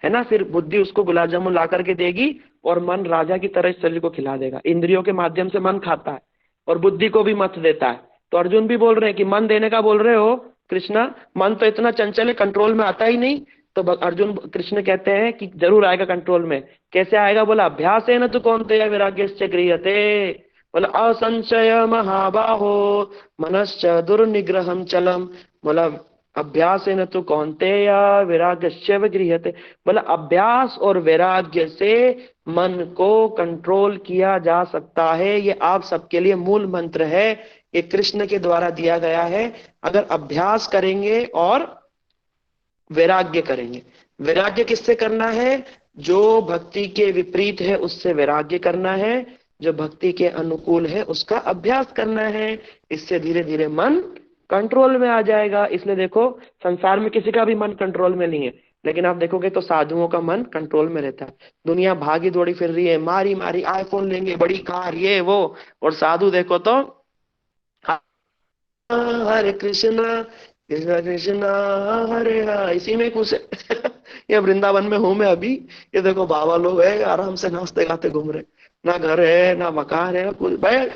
है ना। फिर बुद्धि उसको गुलाब जामुन ला करके देगी और मन राजा की तरह इस शरीर को खिला देगा। इंद्रियों के माध्यम से मन खाता है और बुद्धि को भी मत देता है। तो अर्जुन भी बोल रहे हैं कि मन देने का बोल रहे हो कृष्णा, मन तो इतना चंचल है, कंट्रोल में आता ही नहीं। तो अर्जुन कृष्ण कहते हैं कि जरूर आएगा कंट्रोल में। कैसे आएगा? बोला अभ्यास है न तो कौन्तेय वैराग्यश्च गृह्यते। बोला असंशय महाबाहो मनश्च दुर्निग्रहम चलम। बोला अभ्यास है न तो कौन्तेय वैराग्यश्च गृह्यते। बोला अभ्यास और वैराग्य से मन को कंट्रोल किया जा सकता है। ये आप सबके लिए मूल मंत्र है, ये कृष्ण के द्वारा दिया गया है। अगर अभ्यास करेंगे और वैराग्य करेंगे। वैराग्य किससे करना है? जो भक्ति के विपरीत है उससे वैराग्य करना है, जो भक्ति के अनुकूल है उसका अभ्यास करना है। इससे धीरे धीरे मन कंट्रोल में आ जाएगा। इसलिए देखो, संसार में किसी का भी मन कंट्रोल में नहीं है, लेकिन आप देखोगे तो साधुओं का मन कंट्रोल में रहता है। दुनिया भागी दौड़ी फिर रही है, मारी मारी आईफोन लेंगे, बड़ी कार, ये वो, और साधु देखो तो हरे कृष्णा कृष्णा कृष्णा हरे हरे, इसी में खुश है। ये वृंदावन में हूं मैं अभी, ये देखो बाबा लोग है आराम से नाचते गाते घूम रहे, ना घर है ना मकान है, कुछ बैठ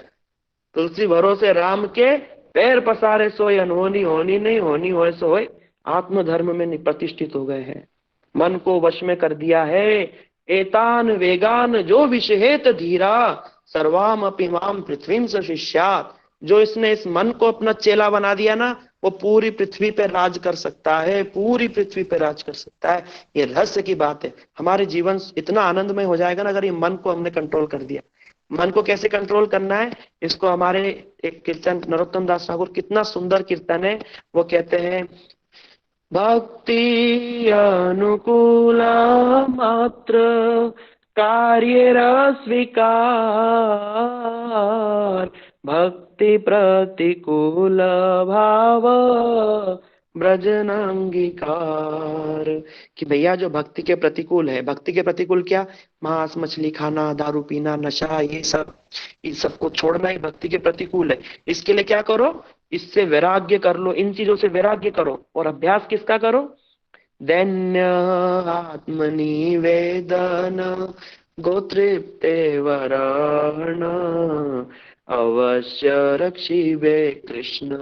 तुलसी भरोसे राम के पैर पसारे सोए, अनहोनी होनी नहीं, होनी होए सो होए। आत्मधर्म में प्रतिष्ठित हो गए हैं, मन को वश में कर दिया है। एतान वेगान जो विषहेत धीरा सर्वाम अपिमाम पृथ्वीम स शिष्यात। जो इसने इस मन को अपना चेला बना दिया ना, वो पूरी पृथ्वी पे राज कर सकता है, पूरी पृथ्वी पे राज कर सकता है। ये रहस्य की बात है। हमारे जीवन इतना आनंदमय हो जाएगा ना अगर ये मन को हमने कंट्रोल कर दिया। मन को कैसे कंट्रोल करना है, इसको हमारे एक कीर्तन नरोत्तम दास ठाकुर, कितना सुंदर कीर्तन है, वो कहते हैं भक्ति अनुकूल मात्र कार्य स्वीकार, भक्ति प्रतिकूल भाव ब्रजन अंगीकार। कि भैया जो भक्ति के प्रतिकूल है, भक्ति के प्रतिकूल क्या? मांस मछली खाना, दारू पीना, नशा, ये सब, इन सबको छोड़ना ही भक्ति के प्रतिकूल है। इसके लिए क्या करो? इससे वैराग्य कर लो, इन चीजों से वैराग्य करो। और अभ्यास किसका करो? दैन्य आत्मनिवेदन गोतृप्ते वरण अवश्य रक्षिबे कृष्ण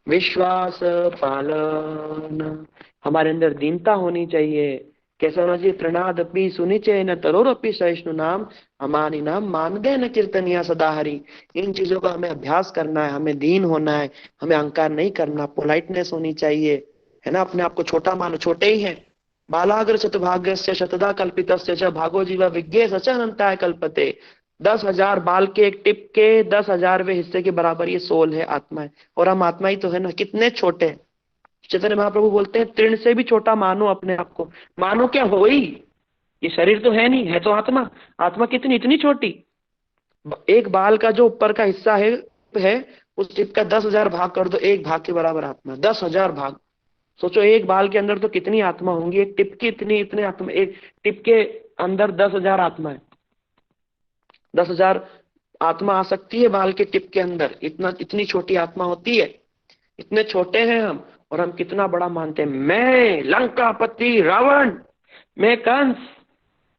विश्वास पालन। हमारे अंदर दीनता होनी चाहिए। कैसा होना चाहिए? तृणादपि सुनिचे न तरोरपि सहिष्णु नाम अमानी नाम मानदे न कीर्तनिया सदा हरि। इन चीजों का हमें अभ्यास करना है, हमें दीन होना है, हमें अहंकार नहीं करना, पोलाइटनेस होनी चाहिए, है ना। अपने आप को छोटा मानो, छोटे ही है। बालाग्र शतभाग्यस्य शतदा कल्पितस्य च भागो जीवा विज्ञे सच अनंताय कल्पते। 10,000 बाल के एक टिप के 10,000वें हिस्से के बराबर ये सोल है, आत्मा है। और हम आत्मा ही तो है ना, कितने छोटे हैं। चैतन्य महाप्रभु बोलते हैं तृण से भी छोटा मानो अपने आप को। मानो क्या हो ही, ये शरीर तो है नहीं, है तो आत्मा। आत्मा कितनी, इतनी छोटी। एक बाल का जो ऊपर का हिस्सा है उस टिप का 10,000 भाग कर दो, एक भाग के बराबर आत्मा। 10,000 भाग। सोचो एक बाल के अंदर तो कितनी आत्मा होंगी, एक टिप की इतनी इतने आत्मा, एक टिप के अंदर 10,000 आत्मा है। 10,000 आत्मा आ सकती है बाल के टिप के अंदर, इतना, इतनी छोटी आत्मा होती है। इतने छोटे हैं हम, और हम कितना बड़ा मानते हैं। मैं लंकापति रावण, मैं कंस,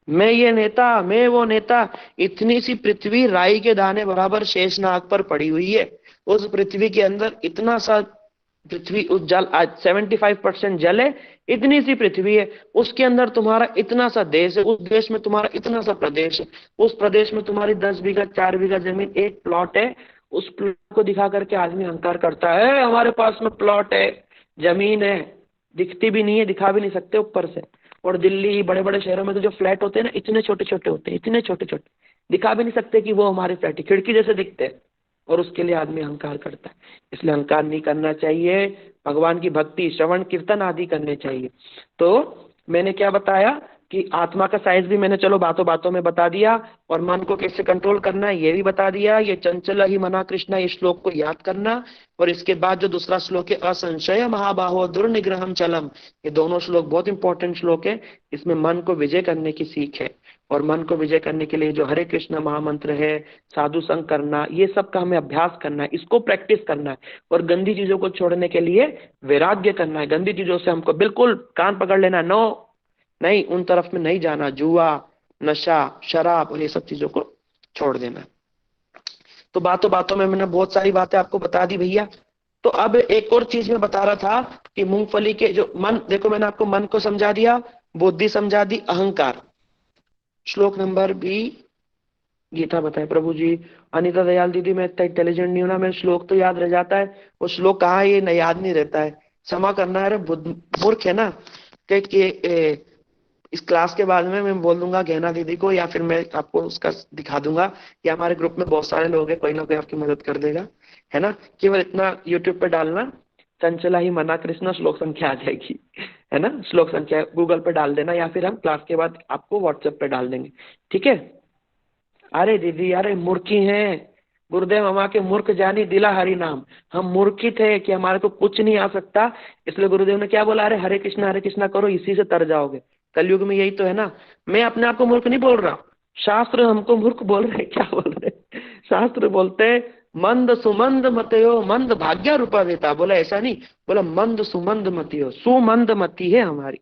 मैं ये नेता, मैं वो नेता। इतनी सी पृथ्वी राई के दाने बराबर शेषनाग पर पड़ी हुई है। उस पृथ्वी के अंदर इतना सा पृथ्वी, उस जल, आज 75% जल है, इतनी सी पृथ्वी है। उसके अंदर तुम्हारा इतना सा देश है, उस देश में तुम्हारा इतना सा प्रदेश है, उस प्रदेश में तुम्हारी 10 बीघा 4 बीघा जमीन, एक प्लॉट है। उस प्लॉट को दिखा करके आदमी अहंकार करता है, हमारे पास में प्लॉट है, जमीन है। दिखती भी नहीं है, दिखा भी नहीं सकते ऊपर से। और दिल्ली, बड़े बड़े शहरों में तो जो फ्लैट होते हैं ना, इतने छोटे छोटे होते हैं, इतने छोटे छोटे, दिखा भी नहीं सकते कि वो हमारे फ्लैट है, खिड़की जैसे दिखते हैं। और उसके लिए आदमी अहंकार करता है। इसलिए अहंकार नहीं करना चाहिए। भगवान की भक्ति, श्रवण कीर्तन आदि करने चाहिए। तो मैंने क्या बताया कि आत्मा का साइज भी मैंने चलो बातों बातों में बता दिया, और मन को कैसे कंट्रोल करना है ये भी बता दिया। ये चंचल ही मना कृष्णा, इस श्लोक को याद करना। और इसके बाद जो दूसरा श्लोक है, असंशय महाबाहो दुर्निग्रहम चलम, ये दोनों श्लोक बहुत इंपॉर्टेंट श्लोक है। इसमें मन को विजय करने की सीख है। और मन को विजय करने के लिए जो हरे कृष्ण महामंत्र है, साधु संग करना, ये सब का हमें अभ्यास करना है, इसको प्रैक्टिस करना है। और गंदी चीजों को छोड़ने के लिए वैराग्य करना है। गंदी चीजों से हमको बिल्कुल कान पकड़ लेना, नो, नहीं, उन तरफ में नहीं जाना। जुआ, नशा, शराब और ये सब चीजों को छोड़ देना। तो बातों बातों में मैंने बहुत सारी बातें आपको बता दी भैया। तो अब एक और चीज मैं बता रहा था कि मूंगफली के जो मन, देखो मैंने आपको मन को समझा दिया, बुद्धि समझा दी, अहंकार। श्लोक नंबर भी गीता बताए प्रभु जी। अनिता दयाल दीदी, मैं इतना इंटेलिजेंट नहीं हूं ना, मेरे श्लोक तो याद रह जाता है, वो श्लोक कहाँ है ये याद नहीं रहता है। क्षमा करना है, मूर्ख है ना। कि इस क्लास के बाद में मैं बोल दूंगा गहना दीदी को, या फिर मैं आपको उसका दिखा दूंगा, या हमारे ग्रुप में बहुत सारे लोग हैं, कोई ना कोई आपकी मदद कर देगा, है ना। केवल इतना यूट्यूब पे डालना, चंचला ही मना कृष्णा, श्लोक संख्या आ जाएगी, है ना। श्लोक संख्या गूगल पे डाल देना, या फिर हम क्लास के बाद आपको व्हाट्सएप पे डाल देंगे, ठीक है। अरे दीदी, अरे मूर्खी हैं, गुरुदेव अमा के मूर्ख जानी दिला हरि नाम। हम मूर्खी थे कि हमारे को कुछ नहीं आ सकता, इसलिए गुरुदेव ने क्या बोला, अरे हरे कृष्णा करो, इसी से तर जाओगे। कलयुग में यही तो है ना। मैं अपने आप को मूर्ख नहीं बोल रहा, शास्त्र हमको मूर्ख बोल रहे। क्या बोल रहे? शास्त्र बोलते मंद सुमंद मतयो मंद भाग्य रूपा देता। बोला ऐसा नहीं, बोला मंद सुमंद मतियो, सुमंद मति है हमारी।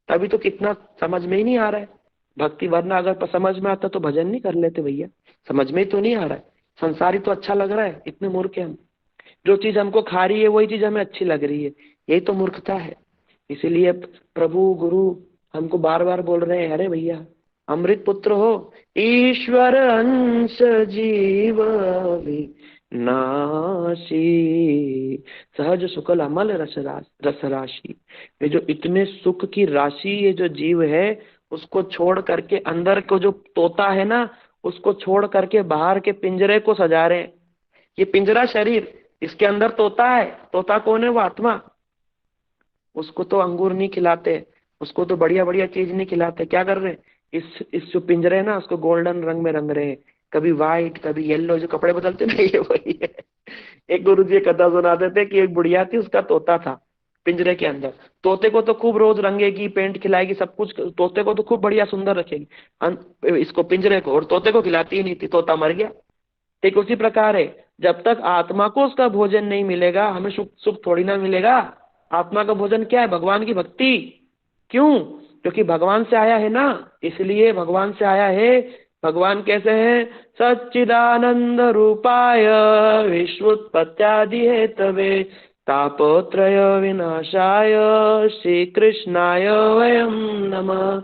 तभी तो कितना समझ में ही नहीं आ रहा है भक्ति। वरना अगर समझ में आता तो भजन नहीं कर लेते भैया। समझ में तो नहीं आ रहा है, संसारी तो अच्छा लग रहा है, इतने मूर्ख हैं हम। जो चीज हमको खा रही है वही चीज हमें अच्छी लग रही है, यही तो मूर्खता है। इसीलिए प्रभु गुरु हमको बार बार बोल रहे हैं, अरे भैया अमृत पुत्र हो, ईश्वर अंश जीव नाशी, सहज सुकल अमल रस राशि। ये जो इतने सुख की राशि, ये जो जीव है, उसको छोड़ करके अंदर को जो तोता है ना, उसको छोड़ करके बाहर के पिंजरे को सजा रहे हैं। ये पिंजरा शरीर, इसके अंदर तोता है। तोता कौन है? वो आत्मा। उसको तो अंगूर नहीं खिलाते, उसको तो बढ़िया बढ़िया चीज नहीं खिलाते। क्या कर रहे हैं? इस जो पिंजरे है ना, उसको गोल्डन रंग में रंग रहे हैं, कभी व्हाइट कभी येलो, जो कपड़े बदलते ना, ये वही है। एक गुरु जी कथा सुनाते थे कि एक बुढ़िया थी, उसका तोता था पिंजरे के अंदर। तोते को तो खूब रोज रंगेगी, पेंट खिलाएगी, सब कुछ, तोते को तो खूब बढ़िया सुंदर रखेगी, इसको पिंजरे को, और तोते को खिलाती ही नहीं थी, तोता मर गया। ठीक उसी प्रकार है, जब तक आत्मा को उसका भोजन नहीं मिलेगा, हमें सुख थोड़ी ना मिलेगा। आत्मा का भोजन क्या है? भगवान की भक्ति। क्यों? क्योंकि भगवान से आया है ना, इसलिए भगवान से आया है। भगवान कैसे हैं? सच्चिदानंद रूपाय विश्वोत्पत्त्यादि हेतवे तापत्रय विनाशाय श्री कृष्णाय वयम नमः।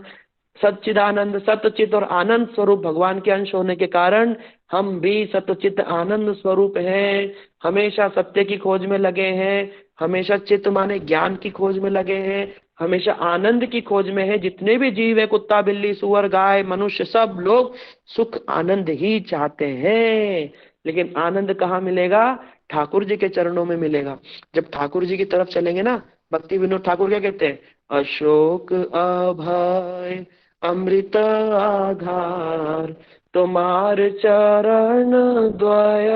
सच्चिदानंद, सतचित और आनंद स्वरूप भगवान के अंश होने के कारण हम भी सतचित आनंद स्वरूप हैं। हमेशा सत्य की खोज में लगे हैं, हमेशा चित्त माने ज्ञान की खोज में लगे हैं, हमेशा आनंद की खोज में है। जितने भी जीव है, कुत्ता बिल्ली सूअर गाय मनुष्य, सब लोग सुख आनंद ही चाहते हैं। लेकिन आनंद कहाँ मिलेगा? ठाकुर जी के चरणों में मिलेगा। जब ठाकुर जी की तरफ चलेंगे ना, भक्ति विनोद ठाकुर क्या कहते हैं? अशोक अभय अमृत आधार, तुम्हार चरण द्वय,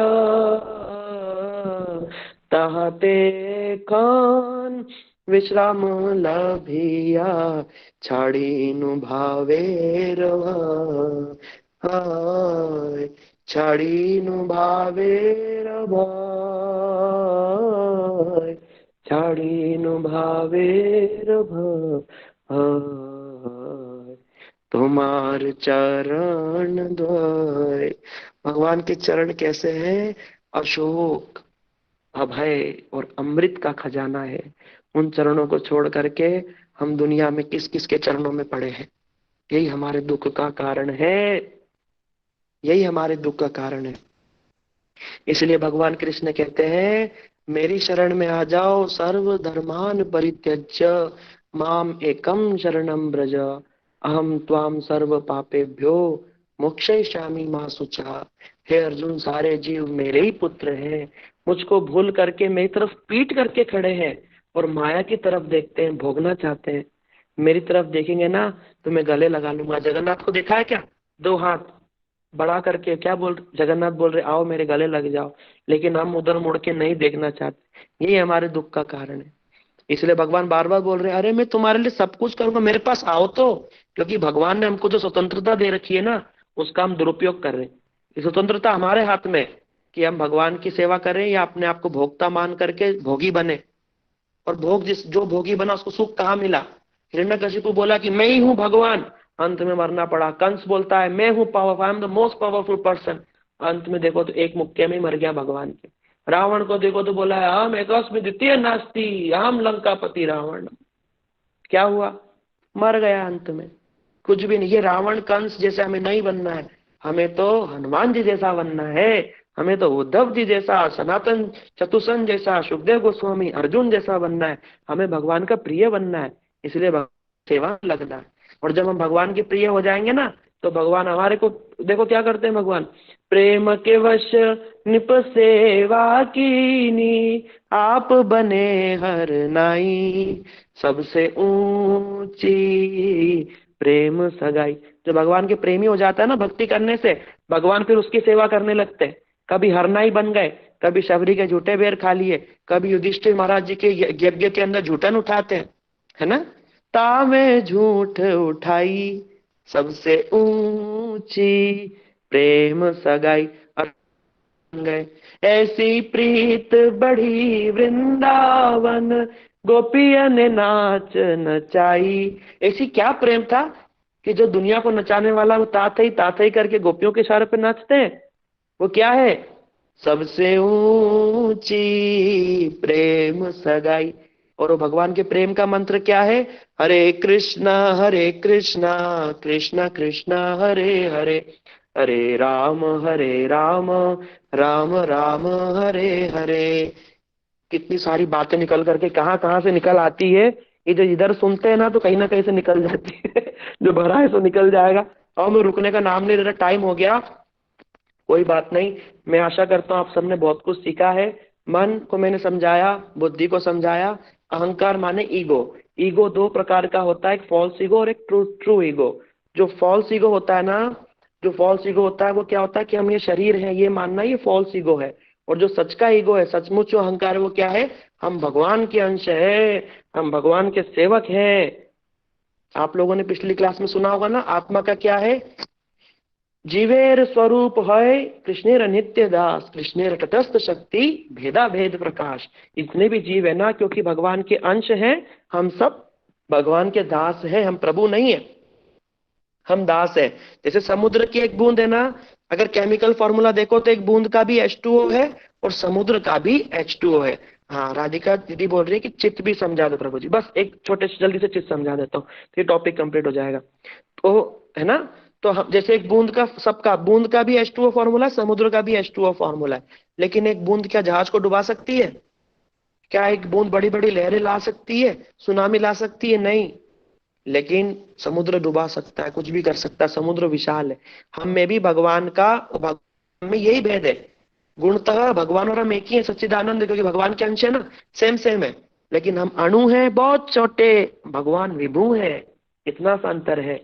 ताहते कान विश्राम लभिया, छाड़ीनु भावेर भाई, छाड़ीनु भावेर भाई, छाड़ीनु भावेर भाई, तुम्हार चरण द्वय। भगवान के चरण कैसे हैं? अशोक अभय और अमृत का खजाना है। उन चरणों को छोड़ करके हम दुनिया में किस किस के चरणों में पड़े हैं। यही हमारे दुख का कारण है, यही हमारे दुख का कारण है। इसलिए भगवान कृष्ण कहते हैं, मेरी शरण में आ जाओ, सर्व धर्मान परित्यज्य माम एकम शरणम ब्रज, अहम त्वाम सर्व पापेभ्यो मोक्षयिष्यामि मा शुचा। हे अर्जुन, सारे जीव मेरे ही पुत्र हैं। मुझको भूल करके मेरी तरफ पीट करके खड़े हैं और माया की तरफ देखते हैं, भोगना चाहते हैं। मेरी तरफ देखेंगे ना तो मैं गले लगा लूंगा। जगन्नाथ को देखा है क्या? दो हाथ बड़ा करके क्या बोल, जगन्नाथ बोल रहे आओ मेरे गले लग जाओ, लेकिन हम उधर मुड़ के नहीं देखना चाहते। यही हमारे दुख का कारण है। इसलिए भगवान बार बार बोल रहे हैं, अरे मैं तुम्हारे लिए सब कुछ करूंगा, मेरे पास आओ तो। क्योंकि भगवान ने हमको जो स्वतंत्रता दे रखी है ना, उसका हम दुरुपयोग कर रहे हैं। ये स्वतंत्रता हमारे हाथ में है कि हम भगवान की सेवा करें या अपने आप को भोक्ता मान करके भोगी बने। और भोग जो भोगी बना उसको सुख कहाँ मिला? हिरण्यकशिपु बोला कि मैं ही हूँ भगवान, अंत में मरना पड़ा। कंस बोलता है मैं हूँ powerful, I am the most powerful person, अंत में देखो तो एक मुक्के में मर गया भगवान के। रावण को देखो तो बोला है हम एकस्मि द्वितीय नास्ति हम लंकापति रावण, क्या हुआ? मर गया अंत में। कुछ भी नहीं। ये रावण कंस जैसे हमें नहीं बनना है, हमें तो हनुमान जी जैसा बनना है। हमें तो उद्धव जी जैसा, सनातन चतुसन जैसा, सुखदेव गोस्वामी अर्जुन जैसा बनना है। हमें भगवान का प्रिय बनना है। इसलिए सेवा में लगना है। और जब हम भगवान के प्रिय हो जाएंगे ना, तो भगवान हमारे को देखो क्या करते हैं। भगवान प्रेम के वश निप सेवा कीनी, आप बने हर नाई, सबसे ऊंची प्रेम सगाई। जो भगवान के प्रेमी हो जाता है ना भक्ति करने से, भगवान फिर उसकी सेवा करने लगते हैं। कभी हरनाई बन गए, कभी शबरी के झूठे बेर खा लिए, कभी युधिष्ठिर महाराज जी के यज्ञ के अंदर झूठन उठाते हैं, है ना। तावे झूठ उठाई, सबसे ऊंची प्रेम सगाई गए। ऐसी प्रीत बढ़ी वृंदावन, गोपियन नाच नचाई। ऐसी क्या प्रेम था कि जो दुनिया को नचाने वाला वो तात ही करके गोपियों के इशारे पे नाचते हैं। वो क्या है? सबसे ऊंची प्रेम सगाई। और वो भगवान के प्रेम का मंत्र क्या है? हरे कृष्णा कृष्णा कृष्णा हरे हरे, हरे राम राम राम हरे हरे। कितनी सारी बातें निकल करके कहाँ कहाँ से निकल आती है। ये जो इधर सुनते हैं ना तो कहीं ना कहीं से निकल जाती है। जो भरा है सो निकल जाएगा। और मैं रुकने का नाम नहीं ले रहा, टाइम हो गया। कोई बात नहीं, मैं आशा करता हूँ आप सबने बहुत कुछ सीखा है। मन को मैंने समझाया, बुद्धि को समझाया। अहंकार माने ईगो। ईगो दो प्रकार का होता है, एक फॉल्स ईगो और एक ट्रू ईगो। जो फॉल्स ईगो होता है ना, जो फॉल्स ईगो होता है वो क्या होता है कि हम ये शरीर है ये मानना, ये फॉल्स ईगो है। और जो सच का ईगो है, सचमुच जो अहंकार है, वो क्या है? हम भगवान के अंश है, हम भगवान के सेवक हैं। आप लोगों ने पिछली क्लास में सुना होगा ना, आत्मा का क्या है? जीवेर स्वरूप है कृष्णेर नित्य दास, कृष्णेर तटस्थ शक्ति भेदा भेद प्रकाश। इतने भी जीव है ना, क्योंकि भगवान के अंश हैं, हम सब भगवान के दास हैं। हम प्रभु नहीं है, हम दास है। जैसे समुद्र की एक बूंद है ना, अगर केमिकल फॉर्मूला देखो तो एक बूंद का भी H2O है और समुद्र का भी H2O है। हाँ, राधिका दीदी बोल रही है कि चित्त भी समझा दो प्रभु जी। बस एक छोटे से जल्दी से चित्त समझा देता हूँ, फिर टॉपिक कंप्लीट हो जाएगा। तो है ना, तो हम जैसे एक बूंद का, सबका बूंद का भी H2O फॉर्मूला है, समुद्र का भी H2O फॉर्मूला है। लेकिन एक बूंद क्या जहाज को डुबा सकती है? क्या एक बूंद बड़ी बड़ी लहरें ला सकती है, सुनामी ला सकती है? नहीं। लेकिन समुद्र डुबा सकता है, कुछ भी कर सकता है। समुद्र विशाल है। हम में भी भगवान का, भगवान में यही भेद है। गुणतः भगवान और हम एक ही है, सच्चिदानंद, क्योंकि भगवान के अंश है ना, सेम सेम है। लेकिन हम अणु हैं बहुत छोटे, भगवान विभु है, इतना सा अंतर है।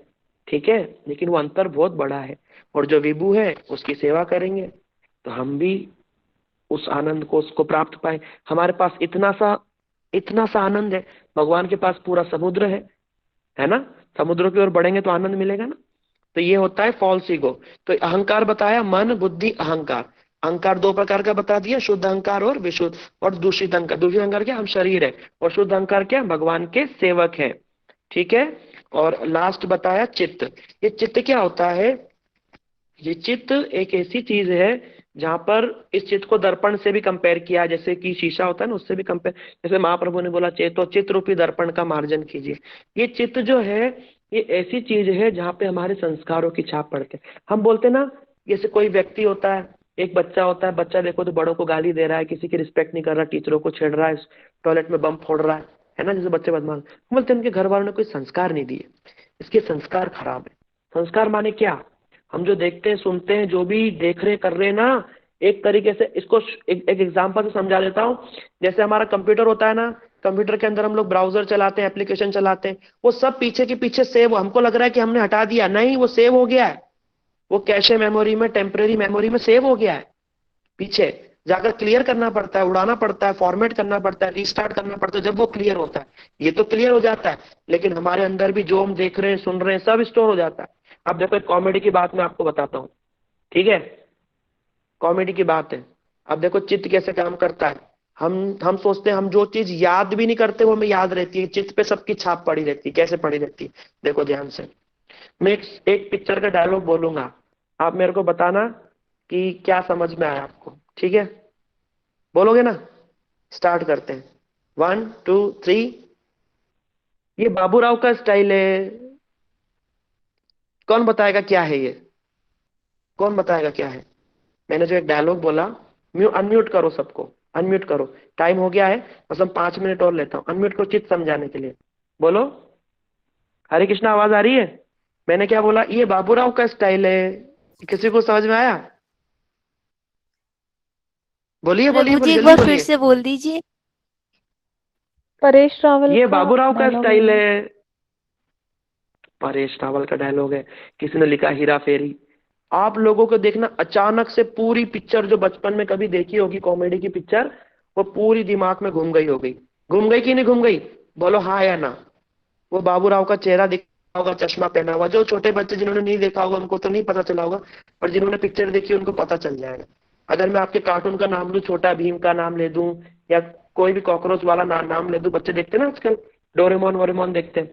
ठीक है, लेकिन वो अंतर बहुत बड़ा है। और जो विभु है उसकी सेवा करेंगे तो हम भी उस आनंद को, उसको प्राप्त पाए। हमारे पास इतना सा आनंद है, भगवान के पास पूरा समुद्र है ना। समुद्र की ओर बढ़ेंगे तो आनंद मिलेगा ना। तो ये होता है फॉल्स ईगो। तो अहंकार बताया, मन बुद्धि अहंकार। अहंकार दो प्रकार का बता दिया, शुद्ध अहंकार और विशुद्ध और दूषित अहंकार। दूषित अहंकार क्या, हम शरीर है। और शुद्ध अहंकार क्या, भगवान के सेवक है। ठीक है। और लास्ट बताया चित्त। ये चित्त क्या होता है? ये चित्त एक ऐसी चीज है जहां पर इस चित्त को दर्पण से भी कंपेयर किया, जैसे कि शीशा होता है ना, उससे भी कंपेयर। जैसे महाप्रभु ने बोला, चेतो चित्त रूपी दर्पण का मार्जन कीजिए। ये चित्त जो है, ये ऐसी चीज है जहाँ पे हमारे संस्कारों की छाप पड़ते हैं। हम बोलते हैं ना, जैसे कोई व्यक्ति होता है, एक बच्चा होता है, बच्चा देखो तो बड़ों को गाली दे रहा है, किसी की रिस्पेक्ट नहीं कर रहा, टीचरों को छेड़ रहा है, टॉयलेट में बम फोड़ रहा है ना, जैसे बच्चे बदमाश। हम बोलते हैं उनके घर वालों ने कोई संस्कार नहीं दिए, इसके संस्कार खराब है। संस्कार माने क्या? हम जो देखते हैं, सुनते हैं, जो भी देख रहे कर रहे हैं ना, एक तरीके से इसको एक एग्जांपल से समझा देता हूँ। जैसे हमारा कंप्यूटर होता है ना, कंप्यूटर के अंदर हम लोग ब्राउजर चलाते हैं, एप्लीकेशन चलाते हैं, वो सब पीछे के पीछे सेव, हमको लग रहा है कि हमने हटा दिया, नहीं, वो सेव हो गया है। वो कैशे मेमोरी में, टेम्परेरी मेमोरी में सेव हो गया है। पीछे जाकर क्लियर करना पड़ता है, उड़ाना पड़ता है, फॉर्मेट करना पड़ता है, रीस्टार्ट करना पड़ता है, जब वो क्लियर होता है। ये तो क्लियर हो जाता है, लेकिन हमारे अंदर भी जो हम देख रहे हैं, सुन रहे हैं, सब स्टोर हो जाता है। अब देखो, एक कॉमेडी की बात मैं आपको बताता हूँ। ठीक है, कॉमेडी की बात है। अब देखो चित्त कैसे काम करता है। हम सोचते हैं, हम जो चीज याद भी नहीं करते वो हमें याद रहती है, चित्त पे सबकी छाप पड़ी रहती है। कैसे पड़ी रहती है? देखो ध्यान से, मैं एक पिक्चर का डायलॉग बोलूंगा, आप मेरे को बताना कि क्या समझ में आया आपको। ठीक है, बोलोगे ना? स्टार्ट करते हैं, 1 2 3। ये बाबूराव का स्टाइल है। कौन बताएगा क्या है ये? कौन बताएगा क्या है? मैंने जो एक डायलॉग बोला, अनम्यूट करो सबको, अनम्यूट करो। टाइम हो गया है, बस हम 5 मिनट और लेता हूँ। अनम्यूट को चित्त समझाने के लिए बोलो। हरे कृष्णा, आवाज आ रही है? मैंने क्या बोला? ये बाबूराव का स्टाइल है। किसी को समझ में आया? बोलिए बोलिए प्रभु जी बोलिए, एक जल्दी बार फिर बोलिए। से बोल दीजिए। परेश रावल ये का बाबूराव का dialogue स्टाइल है। है। परेश रावल का डायलॉग है। किसी ने लिखा हीरा फेरी। आप लोगों को देखना, अचानक से पूरी पिक्चर जो बचपन में कभी देखी होगी कॉमेडी की पिक्चर, वो पूरी दिमाग में घूम गई होगी। घूम गई कि नहीं घूम गई? बोलो हाँ या ना। वो बाबूराव का चेहरा दिखा होगा, चश्मा पहना हुआ। जो छोटे बच्चे जिन्होंने नहीं देखा होगा उनको तो नहीं पता चला होगा, पर जिन्होंने पिक्चर देखी उनको पता चल जाएगा। अगर मैं आपके कार्टून का नाम लूं, छोटा भीम का नाम ले दूं, या कोई भी कॉकरोच वाला नाम ले दूं, बच्चे देखते हैं ना आजकल, डोरेमोन वोरेमोन देखते हैं।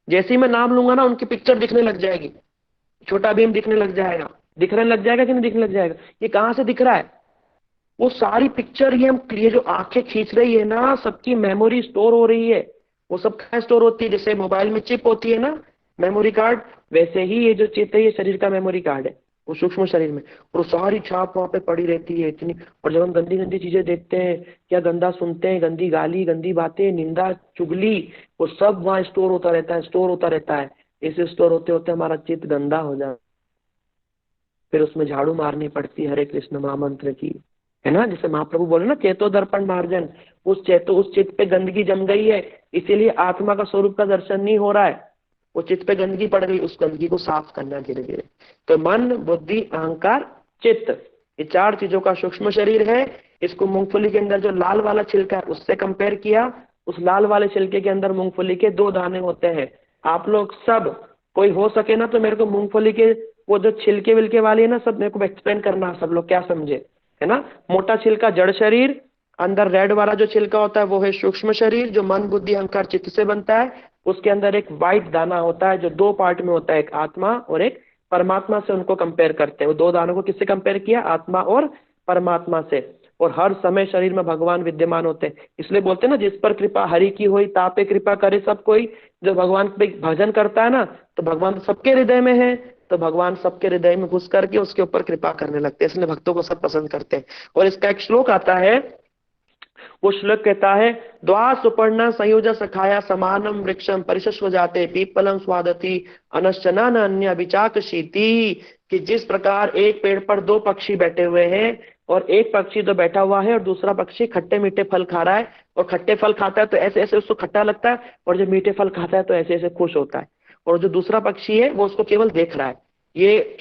जैसे ही मैं नाम लूंगा ना, उनकी पिक्चर दिखने लग जाएगी, छोटा भीम दिखने लग जाएगा। दिखने लग जाएगा कि नहीं दिखने लग जाएगा? ये कहाँ से दिख रहा है? वो सारी पिक्चर, ये जो आंखें खींच रही है ना, सबकी मेमोरी स्टोर हो रही है। वो सब कहाँ स्टोर होती है? जैसे मोबाइल में चिप होती है ना, मेमोरी कार्ड, वैसे ही ये जो चिप है, ये शरीर का मेमोरी कार्ड है, वो सूक्ष्म शरीर में। और वो सारी छाप वहां पे पड़ी रहती है इतनी। और जब हम गंदी गंदी चीजें देखते हैं, क्या गंदा सुनते हैं, गंदी गाली, गंदी बातें, निंदा, चुगली, वो सब वहां स्टोर होता रहता है, स्टोर होता रहता है। इसे स्टोर होते होते हमारा चित्त गंदा हो जाता है। फिर उसमें झाड़ू मारनी पड़ती है हरे कृष्ण महामंत्र की, है ना। जैसे महाप्रभु बोले ना, चेतो दर्पण मार्जन। उस चित्त पे गंदगी जम गई है, इसीलिए आत्मा का स्वरूप का दर्शन नहीं हो रहा है। वो चित्त पे गंदगी पड़ गई, उस गंदगी को साफ करना धीरे धीरे। तो मन बुद्धि अहंकार चित्त, ये 4 चीजों का सूक्ष्म शरीर है। इसको मूंगफली के अंदर जो लाल वाला छिलका है उससे कंपेयर किया। उस लाल वाले छिलके के अंदर मूंगफली के 2 दाने होते हैं। आप लोग सब, कोई हो सके ना तो मेरे को मूंगफली के वो जो छिलके विलके वाली है ना, सब मेरे को एक्सप्लेन करना, सब लोग क्या समझे, है ना। मोटा छिलका जड़ शरीर, अंदर रेड वाला जो छिलका होता है वो है सूक्ष्म शरीर, जो मन बुद्धि अहंकार चित्त से बनता है। उसके अंदर एक व्हाइट दाना होता है जो 2 पार्ट में होता है, एक आत्मा और एक परमात्मा से। उनको कंपेयर करते हैं, वो 2 दानों को किससे कंपेयर किया? आत्मा और परमात्मा से। और हर समय शरीर में भगवान विद्यमान होते हैं। इसलिए बोलते हैं ना, जिस पर कृपा हरि की होई तापे कृपा करे सब कोई। जो भगवान पे भजन करता है ना, तो भगवान सबके हृदय में है, तो भगवान सबके हृदय में घुस करके उसके ऊपर कृपा करने लगते हैं। इसलिए भक्तों को सब पसंद करते हैं। और इसका एक श्लोक आता है, वो श्लोक कहता है, द्वा सुपर्णा संयुज सखाया समानम वृक्षम परिशस्व जाते पीपलम स्वादति अनश्चना न अन्य विचाकशीति, कि जिस प्रकार एक पेड़ पर दो पक्षी बैठे हुए हैं और एक पक्षी तो बैठा हुआ है और दूसरा पक्षी खट्टे मीठे फल खा रहा है, और खट्टे फल खाता है तो ऐसे ऐसे उसको खट्टा लगता है, और जब मीठे फल खाता है तो ऐसे ऐसे खुश होता है, और जो दूसरा पक्षी है वो उसको केवल देख रहा है। ये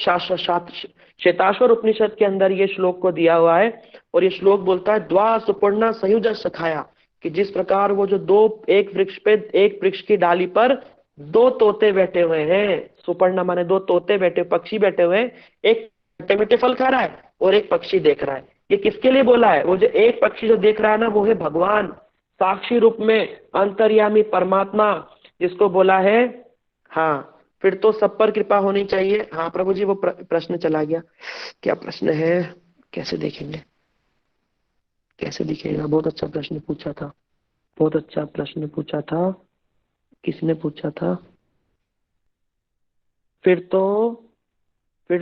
श्वेताश्वर उपनिषद के अंदर ये श्लोक को दिया हुआ है, और ये श्लोक बोलता है द्वा सुपर्णा संयुज सखाया, कि जिस प्रकार वो जो दो, एक वृक्ष पे, एक वृक्ष की डाली पर दो तोते बैठे हुए हैं, सुपर्णा माने दो तोते बैठे, पक्षी बैठे हुए हैं, एक खट्टे मीठे फल खा रहा है और एक पक्षी देख रहा है। ये किसके लिए बोला है? वो जो एक पक्षी जो देख रहा है ना, वो है भगवान साक्षी रूप में अंतर्यामी परमात्मा, जिसको बोला है। हाँ, फिर तो सब पर कृपा होनी चाहिए। हाँ प्रभु जी, वो प्रश्न चला गया, क्या प्रश्न है, कैसे देखेंगे, कैसे दिखेगा? बहुत अच्छा प्रश्न पूछा था, बहुत अच्छा प्रश्न पूछा था, किसने पूछा था? फिर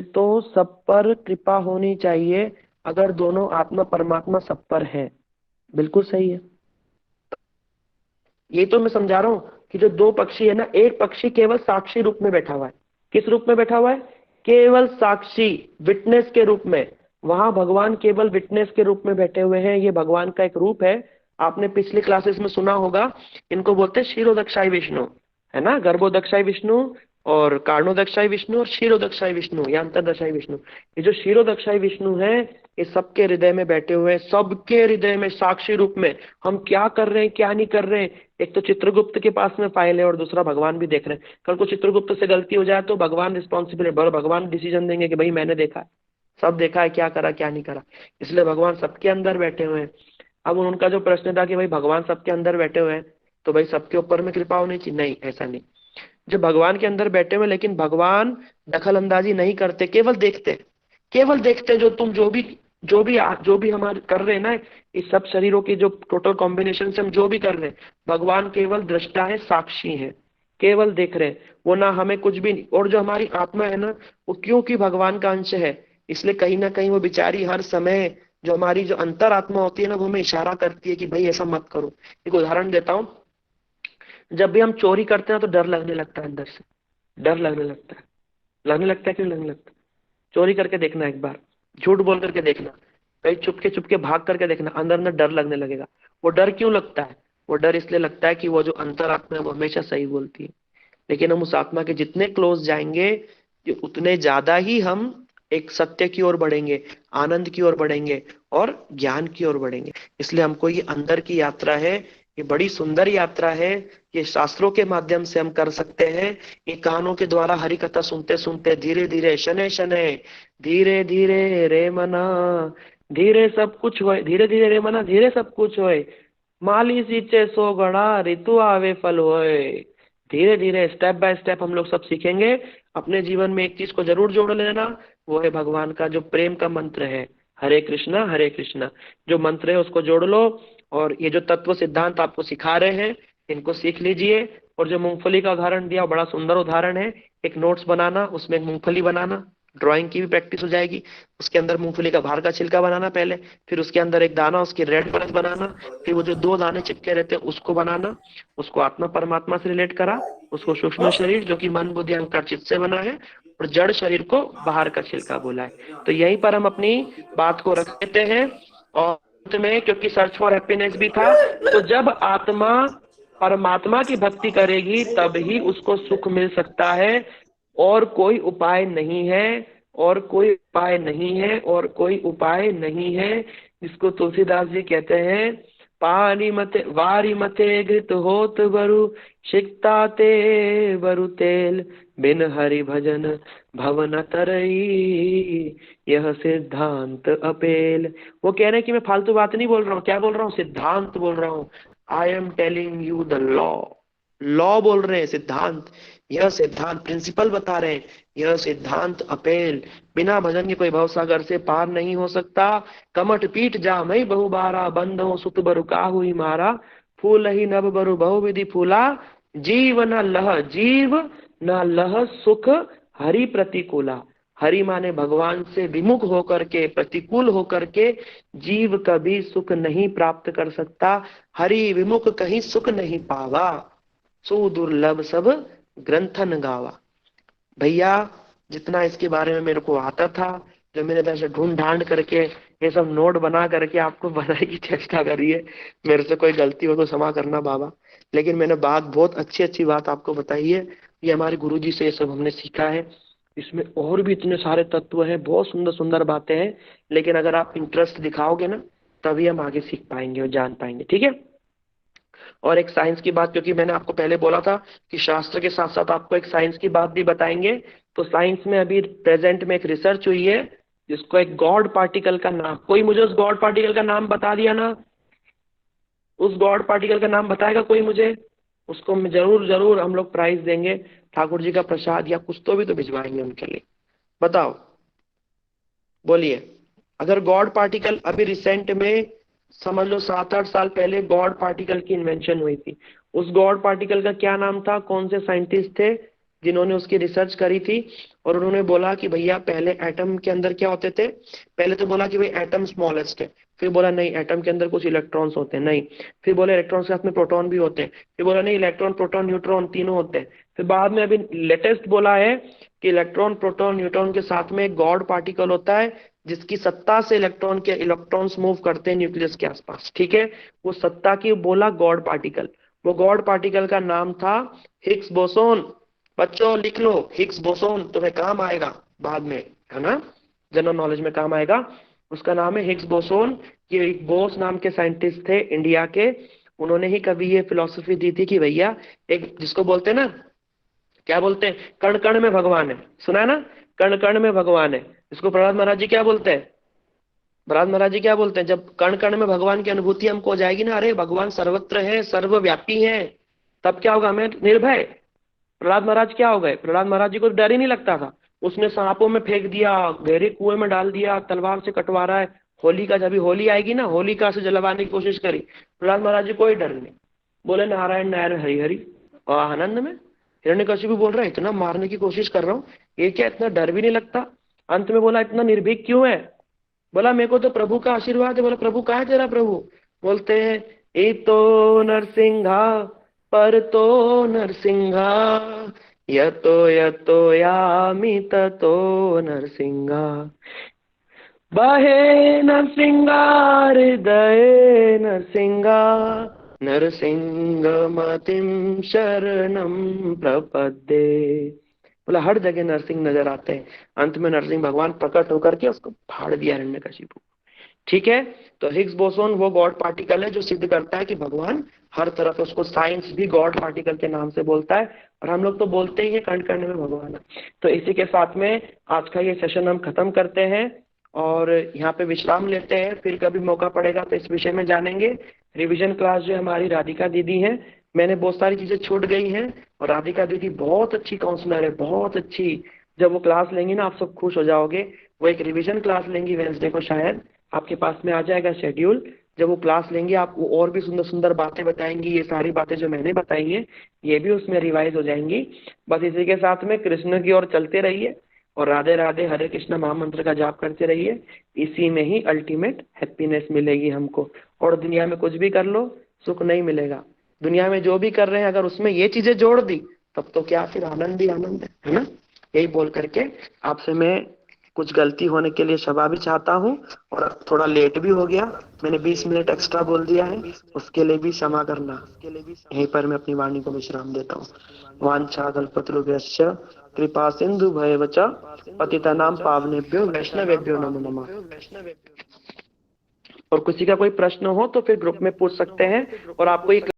तो सब पर कृपा होनी चाहिए अगर दोनों आत्मा परमात्मा सब पर है। बिल्कुल सही है, ये तो मैं समझा रहा हूं कि जो दो पक्षी है ना, एक पक्षी केवल साक्षी रूप में बैठा हुआ है। किस रूप में बैठा हुआ है? केवल साक्षी, विटनेस के रूप में। वहां भगवान केवल विटनेस के रूप में बैठे हुए हैं। ये भगवान का एक रूप है। आपने पिछली क्लासेस में सुना होगा, इनको बोलते हैं क्षीरोदक्षाई विष्णु, है ना। गर्भोदक्षाई विष्णु और कारणोदक्षाई विष्णु और क्षीरोदक्षाई विष्णु या अंतरदशाई विष्णु। ये जो क्षीरोदक्षाई विष्णु है, ये सबके हृदय में बैठे हुए हैं, सबके हृदय में साक्षी रूप में। हम क्या कर रहे हैं, क्या नहीं कर रहे हैं, एक तो चित्रगुप्त के पास में फाइल है और दूसरा भगवान भी देख रहे हैं। कल को चित्रगुप्त से गलती हो जाए तो भगवान रिस्पॉन्सिबल है, भगवान डिसीजन देंगे कि भाई मैंने देखा है, सब देखा है, क्या करा क्या नहीं करा। इसलिए भगवान सबके अंदर बैठे हुए हैं। अब उनका जो प्रश्न था कि भाई भगवान सबके अंदर बैठे हुए हैं तो भाई सबके ऊपर में कृपा होनी चाहिए, नहीं ऐसा नहीं। जो भगवान के अंदर बैठे हुए, लेकिन भगवान दखल अंदाजी नहीं करते, केवल देखते, केवल देखते। जो तुम जो भी हमारे कर रहे हैं ना, इस सब शरीरों की जो टोटल कॉम्बिनेशन से हम जो भी कर रहे हैं, भगवान केवल दृष्टा है, साक्षी है, केवल देख रहे हैं। वो ना हमें कुछ भी नहीं। और जो हमारी आत्मा है ना, वो क्योंकि भगवान का अंश है, इसलिए कहीं ना कहीं वो बेचारी हर समय, जो हमारी जो अंतर आत्मा होती है ना, वो हमें इशारा करती है कि भाई ऐसा मत करो। एक उदाहरण देता हूँ, जब भी हम चोरी करते हैं तो डर लगने लगता है, अंदर से डर लगने लगता है, लगने लगता है, क्यों लगने लगता है? चोरी करके देखना, एक बार झूठ बोल करके देखना, कहीं चुपके चुपके भाग करके देखना, अंदर अंदर डर लगने लगेगा। वो डर क्यों लगता है? वो डर इसलिए लगता है कि वो जो अंतरात्मा है वो हमेशा सही बोलती है। लेकिन हम उस आत्मा के जितने क्लोज जाएंगे, उतने ज्यादा ही हम एक सत्य की ओर बढ़ेंगे, आनंद की ओर बढ़ेंगे और ज्ञान की ओर बढ़ेंगे। इसलिए हमको ये अंदर की यात्रा है, ये बड़ी सुंदर यात्रा है। ये शास्त्रों के माध्यम से हम कर सकते हैं। ये कानों के द्वारा हरि कथा सुनते सुनते धीरे धीरे, शनै शनै, धीरे धीरे रे मना, धीरे सब कुछ होए, धीरे धीरे रे मना, धीरे सब कुछ होए, माली सींचे सो गड़ा, ऋतु आवे फल होए। धीरे धीरे, स्टेप बाय स्टेप हम लोग सब सीखेंगे। अपने जीवन में एक चीज को जरूर जोड़ लेना, वो है भगवान का जो प्रेम का मंत्र है, हरे कृष्णा हरे कृष्णा। जो मंत्र है उसको जोड़ लो, और ये जो तत्व सिद्धांत आपको सिखा रहे हैं, इनको सीख लीजिए। और जो मूंगफली का उदाहरण दिया, बड़ा सुंदर उदाहरण है। एक नोट्स बनाना, उसमें एक मूंगफली बनाना, ड्राइंग की भी प्रैक्टिस हो जाएगी। उसके अंदर मूंगफली का बाहर का छिलका बनाना पहले, फिर उसके अंदर एक दाना, उसकी रेड परत बनाना, फिर वो जो दो दाने चिपके रहते हैं उसको बनाना, उसको आत्मा परमात्मा से रिलेट करा, उसको सूक्ष्म शरीर जो कि मन बुद्धि अहंकार चित्त से बना है, और जड़ शरीर को बाहर का छिलका बोला है। तो यहीं पर हम अपनी बात को रख देते हैं। और अंत में, क्योंकि सर्च फॉर हैप्पीनेस भी था, तो जब आत्मा परमात्मा की भक्ति करेगी तब ही उसको सुख मिल सकता है। और कोई उपाय नहीं है, और कोई उपाय नहीं है, और कोई उपाय नहीं है। जिसको तुलसीदास जी कहते हैं, पानी मते वारी मते घृत होत बरु, सिकता ते बरु तेल, बिन हरि भजन भवन तरई, यह सिद्धांत अपेल। वो कह रहे हैं कि मैं फालतू बात नहीं बोल रहा हूँ, क्या बोल रहा हूँ? सिद्धांत बोल रहा हूँ। I am telling you the law बोल रहे हैं, सिद्धांत। यह सिद्धांत प्रिंसिपल बता रहे हैं, यह सिद्धांत अपेल, बिना भजन के कोई भवसागर से पार नहीं हो सकता। कमठ पीठ जा मई बहु बारा, बंध हो सुत बरु काहू ही मारा, फूल ही नभ बरु बहुविधि फूला, जीव न लह सुख हरि प्रतिकूला। हरि माने भगवान से विमुख होकर के, प्रतिकूल होकर के जीव कभी सुख नहीं प्राप्त कर सकता। हरि विमुख कहीं सुख नहीं पावा, सो दुर्लभ सब ग्रंथन गावा। भैया जितना इसके बारे में मेरे को आता था, जो मैंने वैसे ढूंढ ढांड करके ये सब नोट बना करके आपको बताने की चेष्टा करी है, मेरे से कोई गलती हो तो क्षमा करना बाबा। लेकिन मैंने बात बहुत अच्छी अच्छी बात आपको बताई है, ये हमारे गुरुजी से ये सब हमने सीखा है। इसमें और भी इतने सारे तत्व हैं, बहुत सुंदर सुंदर बातें हैं, लेकिन अगर आप इंटरेस्ट दिखाओगे ना तभी हम आगे सीख पाएंगे और जान पाएंगे, ठीक है। और एक साइंस की बात, क्योंकि मैंने आपको पहले बोला था कि शास्त्र के साथ साथ आपको एक साइंस की बात भी बताएंगे, तो साइंस में अभी प्रेजेंट में एक रिसर्च हुई है जिसको एक गॉड पार्टिकल का नाम, कोई मुझे उस गॉड पार्टिकल का नाम बता दिया ना, उस गॉड पार्टिकल का नाम बताएगा कोई मुझे? उसको जरूर जरूर हम लोग प्राइज देंगे, ठाकुर जी का प्रसाद या कुछ तो भी तो भिजवाएंगे उनके लिए। बताओ, बोलिए। अगर गॉड पार्टिकल अभी रिसेंट में समझ लो 7-8 साल पहले गॉड पार्टिकल की इन्वेंशन हुई थी, उस गॉड पार्टिकल का क्या नाम था? कौन से साइंटिस्ट थे जिन्होंने उसकी रिसर्च करी थी? और उन्होंने बोला कि भैया पहले एटम के अंदर क्या होते थे? पहले तो बोला कि भाई एटम स्मॉलेस्ट है, फिर बोला नहीं एटम के अंदर कुछ इलेक्ट्रॉन्स होते हैं, नहीं, फिर बोले इलेक्ट्रॉन्स के साथ में प्रोटॉन भी होते हैं, फिर बोला नहीं इलेक्ट्रॉन प्रोटॉन न्यूट्रॉन तीनों होते हैं, फिर बाद में अभी लेटेस्ट बोला है कि इलेक्ट्रॉन प्रोटॉन न्यूट्रॉन के साथ में एक गॉड पार्टिकल होता है जिसकी सत्ता से इलेक्ट्रॉन्स मूव करते हैं न्यूक्लियस के आसपास, ठीक है। वो सत्ता की बोला गॉड पार्टिकल, वो गॉड पार्टिकल का नाम था हिग्स बोसोन। बच्चों लिख लो, हिग्स बोसोन तुम्हें काम आएगा बाद में, है ना, जनरल नॉलेज में काम आएगा। उसका नाम है हिग्स बोसोन। ये बोस नाम के साइंटिस्ट थे इंडिया के, उन्होंने ही कभी ये फिलॉसफी दी थी कि भैया एक जिसको बोलते हैं ना, क्या बोलते हैं, कण कण में भगवान है, सुना है ना, कण कण में भगवान है। इसको प्रहलाद महाराज जी क्या बोलते हैं? प्रहलाद महाराज जी क्या बोलते हैं? जब कण कण में भगवान की अनुभूति हमको हो जाएगी ना, अरे भगवान सर्वत्र है, सर्वव्यापी है, तब क्या होगा? हमें निर्भय। प्रहलाद महाराज क्या हो गए? प्रहलाद महाराज जी को डर ही नहीं लगता था, उसने सांपों में फेंक दिया, गहरे कुएं में डाल दिया, तलवार से कटवा रहा है। होली का जब होली आएगी ना, होलिका से जलवाने की कोशिश करी, प्रहलाद महाराज जी कोई डर नहीं, बोले नारायण नारायण हरि हरि, और आनंद में। हिरण्यकशिपु बोल रहा है इतना मारने की कोशिश कर रहा हूँ, ये क्या इतना डर भी नहीं लगता? अंत में बोला इतना निर्भीक क्यों है? बोला मेरे को तो प्रभु का आशीर्वाद है। बोला प्रभु कहाँ है तेरा प्रभु? बोलते हैं ए तो नरसिंहा पर तो नरसिंहा, यतो यतो यामि ततो नरसिंहा, बहे नरसिंहा हृदय नरसिंहा, नरसिंह मतिम शरणम प्रपद्ये। बोला हर जगह नरसिंह नजर आते हैं, अंत में नरसिंह भगवान प्रकट होकर के उसको फाड़ दिया हिरण्यकशिपु, ठीक है। तो हिग्स बोसोन वो गॉड पार्टिकल है जो सिद्ध करता है कि भगवान हर तरफ, उसको साइंस भी गॉड पार्टिकल के नाम से बोलता है, और हम लोग तो बोलते ही है कण कण में भगवान है। तो इसी के साथ में आज का ये सेशन हम खत्म करते हैं और यहाँ पे विश्राम लेते हैं, फिर कभी मौका पड़ेगा तो इस विषय में जानेंगे। रिवीजन क्लास जो हमारी राधिका दीदी है, मैंने बहुत सारी चीजें छूट गई हैं, और राधिका दीदी बहुत अच्छी काउंसलर है, बहुत अच्छी। जब वो क्लास लेंगी ना आप सब खुश हो जाओगे। वो एक रिवीजन क्लास लेंगी वेंसडे को, शायद आपके पास में आ जाएगा शेड्यूल। जब वो क्लास लेंगे आपको और भी सुंदर सुंदर बातें बताएंगी, ये सारी बातें जो मैंने बताई है ये भी उसमें रिवाइज हो जाएंगी। बस इसी के साथ में कृष्ण की ओर चलते रहिए और राधे राधे हरे कृष्ण महामंत्र का जाप करते रहिए, इसी में ही अल्टीमेट हैप्पीनेस मिलेगी हमको। और दुनिया में कुछ भी कर लो सुख नहीं मिलेगा, दुनिया में जो भी कर रहे हैं अगर उसमें ये चीजें जोड़ दी तब तो क्या, फिर आनंद ही आनंद है ना। यही बोल करके आपसे मैं कुछ गलती होने के लिए क्षमा भी चाहता हूँ, और थोड़ा लेट भी हो गया, मैंने 20 मिनट एक्स्ट्रा बोल दिया है, उसके लिए भी क्षमा करना। यहीं पर मैं अपनी वाणी को विश्राम देता हूँ। वांछा कल्पतरुभ्यश्च कृपा सिंधु भयवच पतितानां पावनेभ्यो वैष्णवेभ्यो नमो नमः। और किसी का कोई प्रश्न हो तो फिर ग्रुप में पूछ सकते हैं, और आपको ये